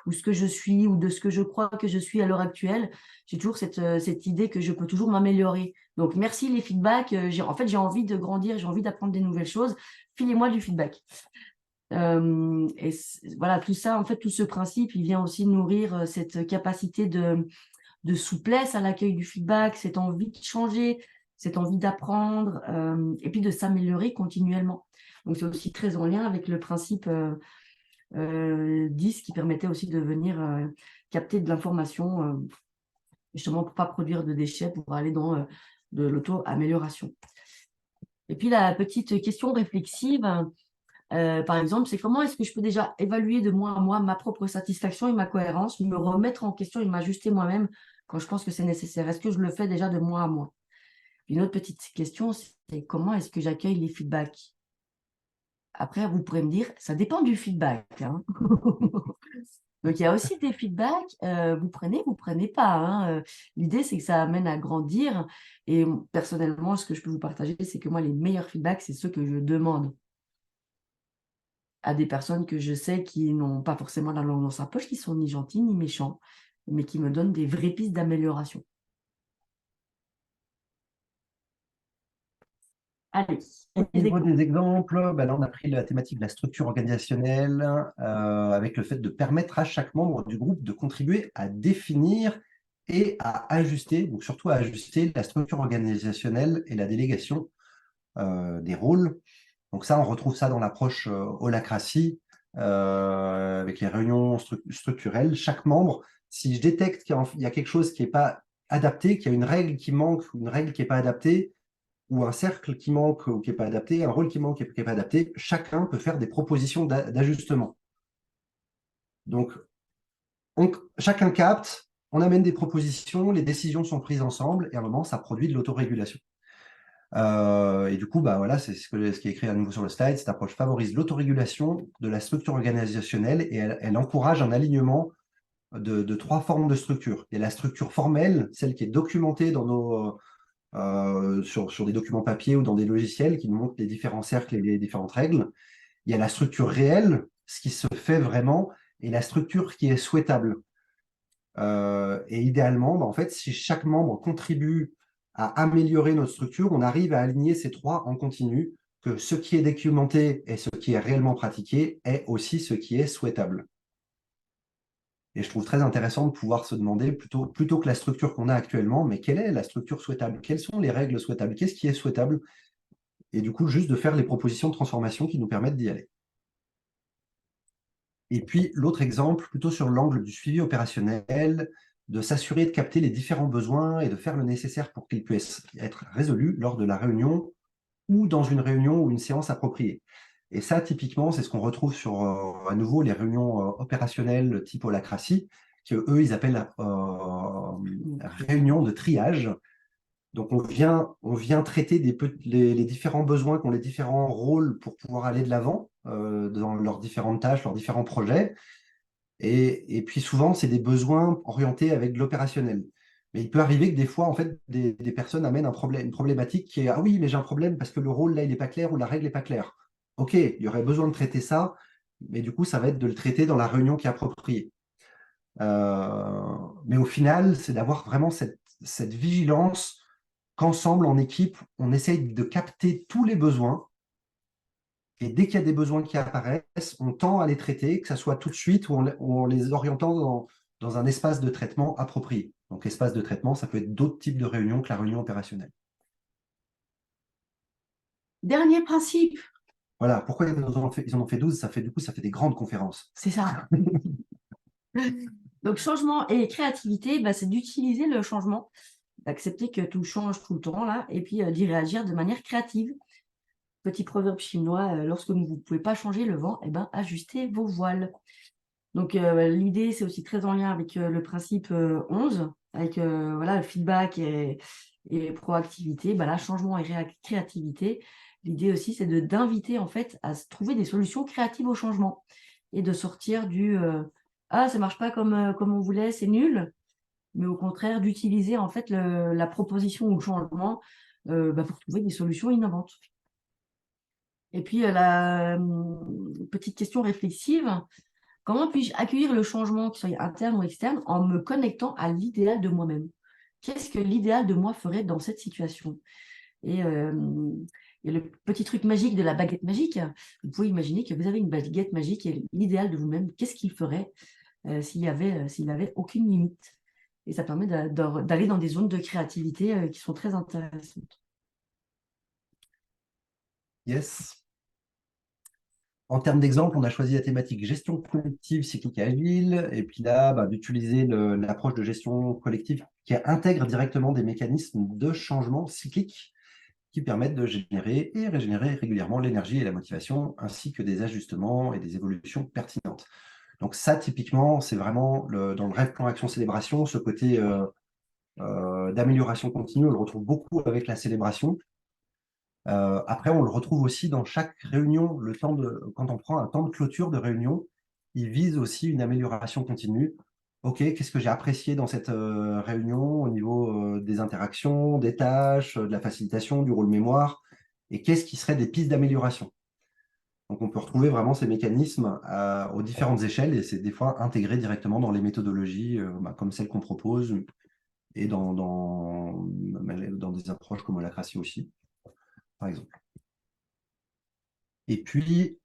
ou ce que je suis ou de ce que je crois que je suis à l'heure actuelle. J'ai toujours cette idée que je peux toujours m'améliorer. Donc, merci les feedbacks. En fait, j'ai envie de grandir, j'ai envie d'apprendre des nouvelles choses. Filez-moi du feedback. Voilà, tout ça, en fait, tout ce principe, il vient aussi nourrir cette capacité de souplesse à l'accueil du feedback, cette envie de changer, cette envie d'apprendre et puis de s'améliorer continuellement. Donc, c'est aussi très en lien avec le principe 10 qui permettait aussi de venir capter de l'information justement pour ne pas produire de déchets, pour aller dans de l'auto-amélioration. Et puis, la petite question réflexive, par exemple, c'est comment est-ce que je peux déjà évaluer de moi à moi ma propre satisfaction et ma cohérence, me remettre en question et m'ajuster moi-même quand je pense que c'est nécessaire. Est-ce que je le fais déjà de moi à moi? Une autre petite question, c'est comment est-ce que j'accueille les feedbacks? Après, vous pourrez me dire, ça dépend du feedback, hein. Donc, il y a aussi des feedbacks, vous prenez pas, hein. L'idée, c'est que ça amène à grandir. Et personnellement, ce que je peux vous partager, c'est que moi, les meilleurs feedbacks, c'est ceux que je demande à des personnes que je sais qui n'ont pas forcément la langue dans sa poche, qui sont ni gentils ni méchants, mais qui me donnent des vraies pistes d'amélioration. Allez, Au niveau des exemples, ben là, on a pris la thématique de la structure organisationnelle avec le fait de permettre à chaque membre du groupe de contribuer à définir et à ajuster, donc surtout à ajuster la structure organisationnelle et la délégation des rôles. Donc ça, on retrouve ça dans l'approche holacratie avec les réunions structurelles. Chaque membre, si je détecte qu'il y a quelque chose qui n'est pas adapté, qu'il y a une règle qui manque ou une règle qui n'est pas adaptée, ou un cercle qui manque ou qui n'est pas adapté, un rôle qui manque et qui n'est pas adapté, chacun peut faire des propositions d'ajustement. Donc, chacun capte, on amène des propositions, les décisions sont prises ensemble et à un moment, ça produit de l'autorégulation. Et du coup, bah, voilà, c'est ce qui est écrit à nouveau sur le slide. Cette approche favorise l'autorégulation de la structure organisationnelle et elle encourage un alignement de trois formes de structure. Il y a la structure formelle, celle qui est documentée dans sur des documents papier ou dans des logiciels qui nous montrent les différents cercles et les différentes règles. Il y a la structure réelle, ce qui se fait vraiment, et la structure qui est souhaitable. Et idéalement, bah, en fait, si chaque membre contribue à améliorer notre structure, on arrive à aligner ces trois en continu, que ce qui est documenté et ce qui est réellement pratiqué est aussi ce qui est souhaitable. Et je trouve très intéressant de pouvoir se demander, plutôt que la structure qu'on a actuellement, mais quelle est la structure souhaitable? Quelles sont les règles souhaitables? Qu'est-ce qui est souhaitable? Et du coup, juste de faire les propositions de transformation qui nous permettent d'y aller. Et puis, l'autre exemple, plutôt sur l'angle du suivi opérationnel, de s'assurer de capter les différents besoins et de faire le nécessaire pour qu'ils puissent être résolus lors de la réunion ou dans une réunion ou une séance appropriée. Et ça, typiquement, c'est ce qu'on retrouve sur, à nouveau, les réunions opérationnelles type holacratie, qu'eux, ils appellent réunions de triage. Donc, on vient traiter les différents besoins qu'ont les différents rôles pour pouvoir aller de l'avant dans leurs différentes tâches, leurs différents projets. Et puis, souvent, c'est des besoins orientés avec de l'opérationnel. Mais il peut arriver que des fois, en fait, des personnes amènent une problématique qui est « Ah oui, mais j'ai un problème parce que le rôle, là, il n'est pas clair ou la règle n'est pas claire. » Ok, il y aurait besoin de traiter ça, mais du coup, ça va être de le traiter dans la réunion qui est appropriée. Mais au final, c'est d'avoir vraiment cette vigilance qu'ensemble, en équipe, on essaye de capter tous les besoins. Et dès qu'il y a des besoins qui apparaissent, on tend à les traiter, que ce soit tout de suite ou en les orientant dans un espace de traitement approprié. Donc, espace de traitement, ça peut être d'autres types de réunions que la réunion opérationnelle. Dernier principe. Voilà, pourquoi ils en ont fait 12, du coup, ça fait des grandes conférences. C'est ça. Donc, changement et créativité, bah, c'est d'utiliser le changement, d'accepter que tout change tout le temps, là, et puis d'y réagir de manière créative. Petit proverbe chinois, lorsque vous ne pouvez pas changer le vent, eh ben, ajustez vos voiles. Donc, l'idée, c'est aussi très en lien avec le principe 11, avec voilà, le feedback et proactivité, bah, là, changement et créativité. L'idée aussi, c'est d'inviter en fait à se trouver des solutions créatives au changement et de sortir du ah, ça marche pas comme on voulait, c'est nul, mais au contraire, d'utiliser en fait la proposition ou le changement bah, pour trouver des solutions innovantes. Et puis, la petite question réflexive. Comment puis-je accueillir le changement, qu'il soit interne ou externe, en me connectant à l'idéal de moi-même? Qu'est-ce que l'idéal de moi ferait dans cette situation? Et, le petit truc magique de la baguette magique, vous pouvez imaginer que vous avez une baguette magique et l'idéal de vous-même, qu'est-ce qu'il ferait s'il avait aucune limite? Et ça permet d'aller dans des zones de créativité qui sont très intéressantes. Yes. En termes d'exemple, on a choisi la thématique gestion collective, cyclique et agile, et puis là, d'utiliser l'approche de gestion collective qui intègre directement des mécanismes de changement cyclique qui permettent de générer et régénérer régulièrement l'énergie et la motivation, ainsi que des ajustements et des évolutions pertinentes. Donc ça, typiquement, c'est vraiment dans le rêve plan action célébration, ce côté d'amélioration continue, on le retrouve beaucoup avec la célébration. Après, on le retrouve aussi dans chaque réunion, quand on prend un temps de clôture de réunion, il vise aussi une amélioration continue. OK, qu'est-ce que j'ai apprécié dans cette réunion au niveau des interactions, des tâches, de la facilitation, du rôle mémoire, et qu'est-ce qui serait des pistes d'amélioration? Donc, on peut retrouver vraiment ces mécanismes aux différentes échelles, et c'est des fois intégré directement dans les méthodologies comme celles qu'on propose, et dans des approches comme Holacracy aussi, par exemple. Et puis,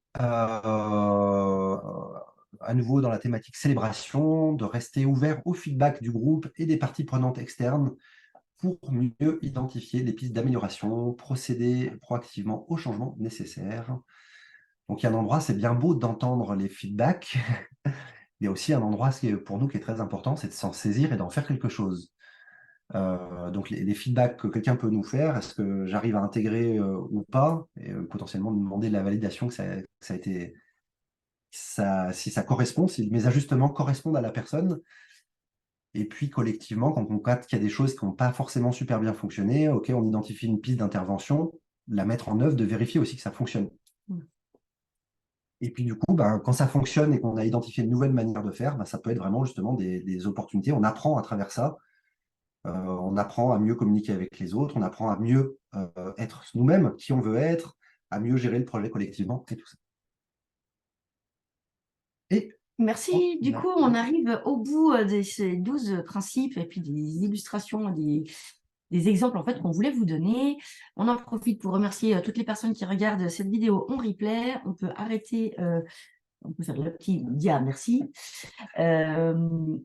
à nouveau dans la thématique célébration, de rester ouvert au feedback du groupe et des parties prenantes externes pour mieux identifier les pistes d'amélioration, procéder proactivement aux changements nécessaires. Donc, il y a un endroit, c'est bien beau d'entendre les feedbacks, il y a aussi un endroit pour nous qui est très important, c'est de s'en saisir et d'en faire quelque chose. Donc les feedbacks que quelqu'un peut nous faire, est-ce que j'arrive à intégrer ou pas, et potentiellement nous demander la validation que ça a été, si ça correspond, si mes ajustements correspondent à la personne. Et puis collectivement, quand on capte qu'il y a des choses qui n'ont pas forcément super bien fonctionné, ok, on identifie une piste d'intervention, la mettre en œuvre, de vérifier aussi que ça fonctionne. Et puis du coup, quand ça fonctionne et qu'on a identifié une nouvelle manière de faire, ça peut être vraiment justement des opportunités. On apprend à travers ça. On apprend à mieux communiquer avec les autres, on apprend à mieux être nous-mêmes, qui on veut être, à mieux gérer le projet collectivement et tout ça. Et Merci. Du coup, on arrive au bout de ces 12 principes et puis des illustrations, des exemples en fait qu'on voulait vous donner. On en profite pour remercier toutes les personnes qui regardent cette vidéo en replay. On peut arrêter, on peut faire le petit dia merci. On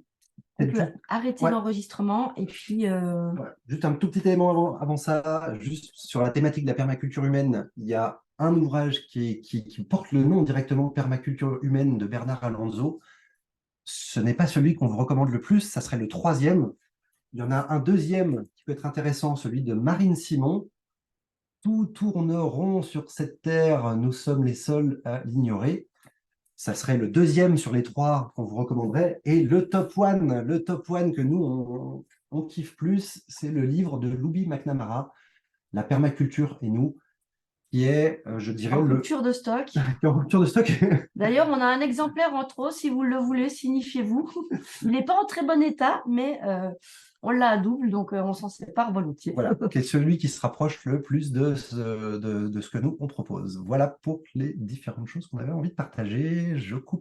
peut arrêter l'enregistrement et puis... Juste un tout petit élément avant ça, juste sur la thématique de la permaculture humaine, il y a un ouvrage qui porte le nom directement Permaculture humaine de Bernard Alonso. Ce n'est pas celui qu'on vous recommande le plus, ça serait le 3e. Il y en a un 2e qui peut être intéressant, celui de Marine Simon. Tout tourne rond sur cette terre, nous sommes les seuls à l'ignorer. Ça serait le 2e sur les 3 qu'on vous recommanderait. Et le top one que nous, on kiffe plus, c'est le livre de Louis McNamara, La permaculture et nous, qui est, je dirais, en rupture de stock. En rupture de stock. D'ailleurs, on a un exemplaire en trop, si vous le voulez, signifiez-vous. Il n'est pas en très bon état, mais on l'a à double, donc on s'en sépare volontiers. Voilà, qui est celui qui se rapproche le plus de ce que nous, on propose. Voilà pour les différentes choses qu'on avait envie de partager. Je coupe.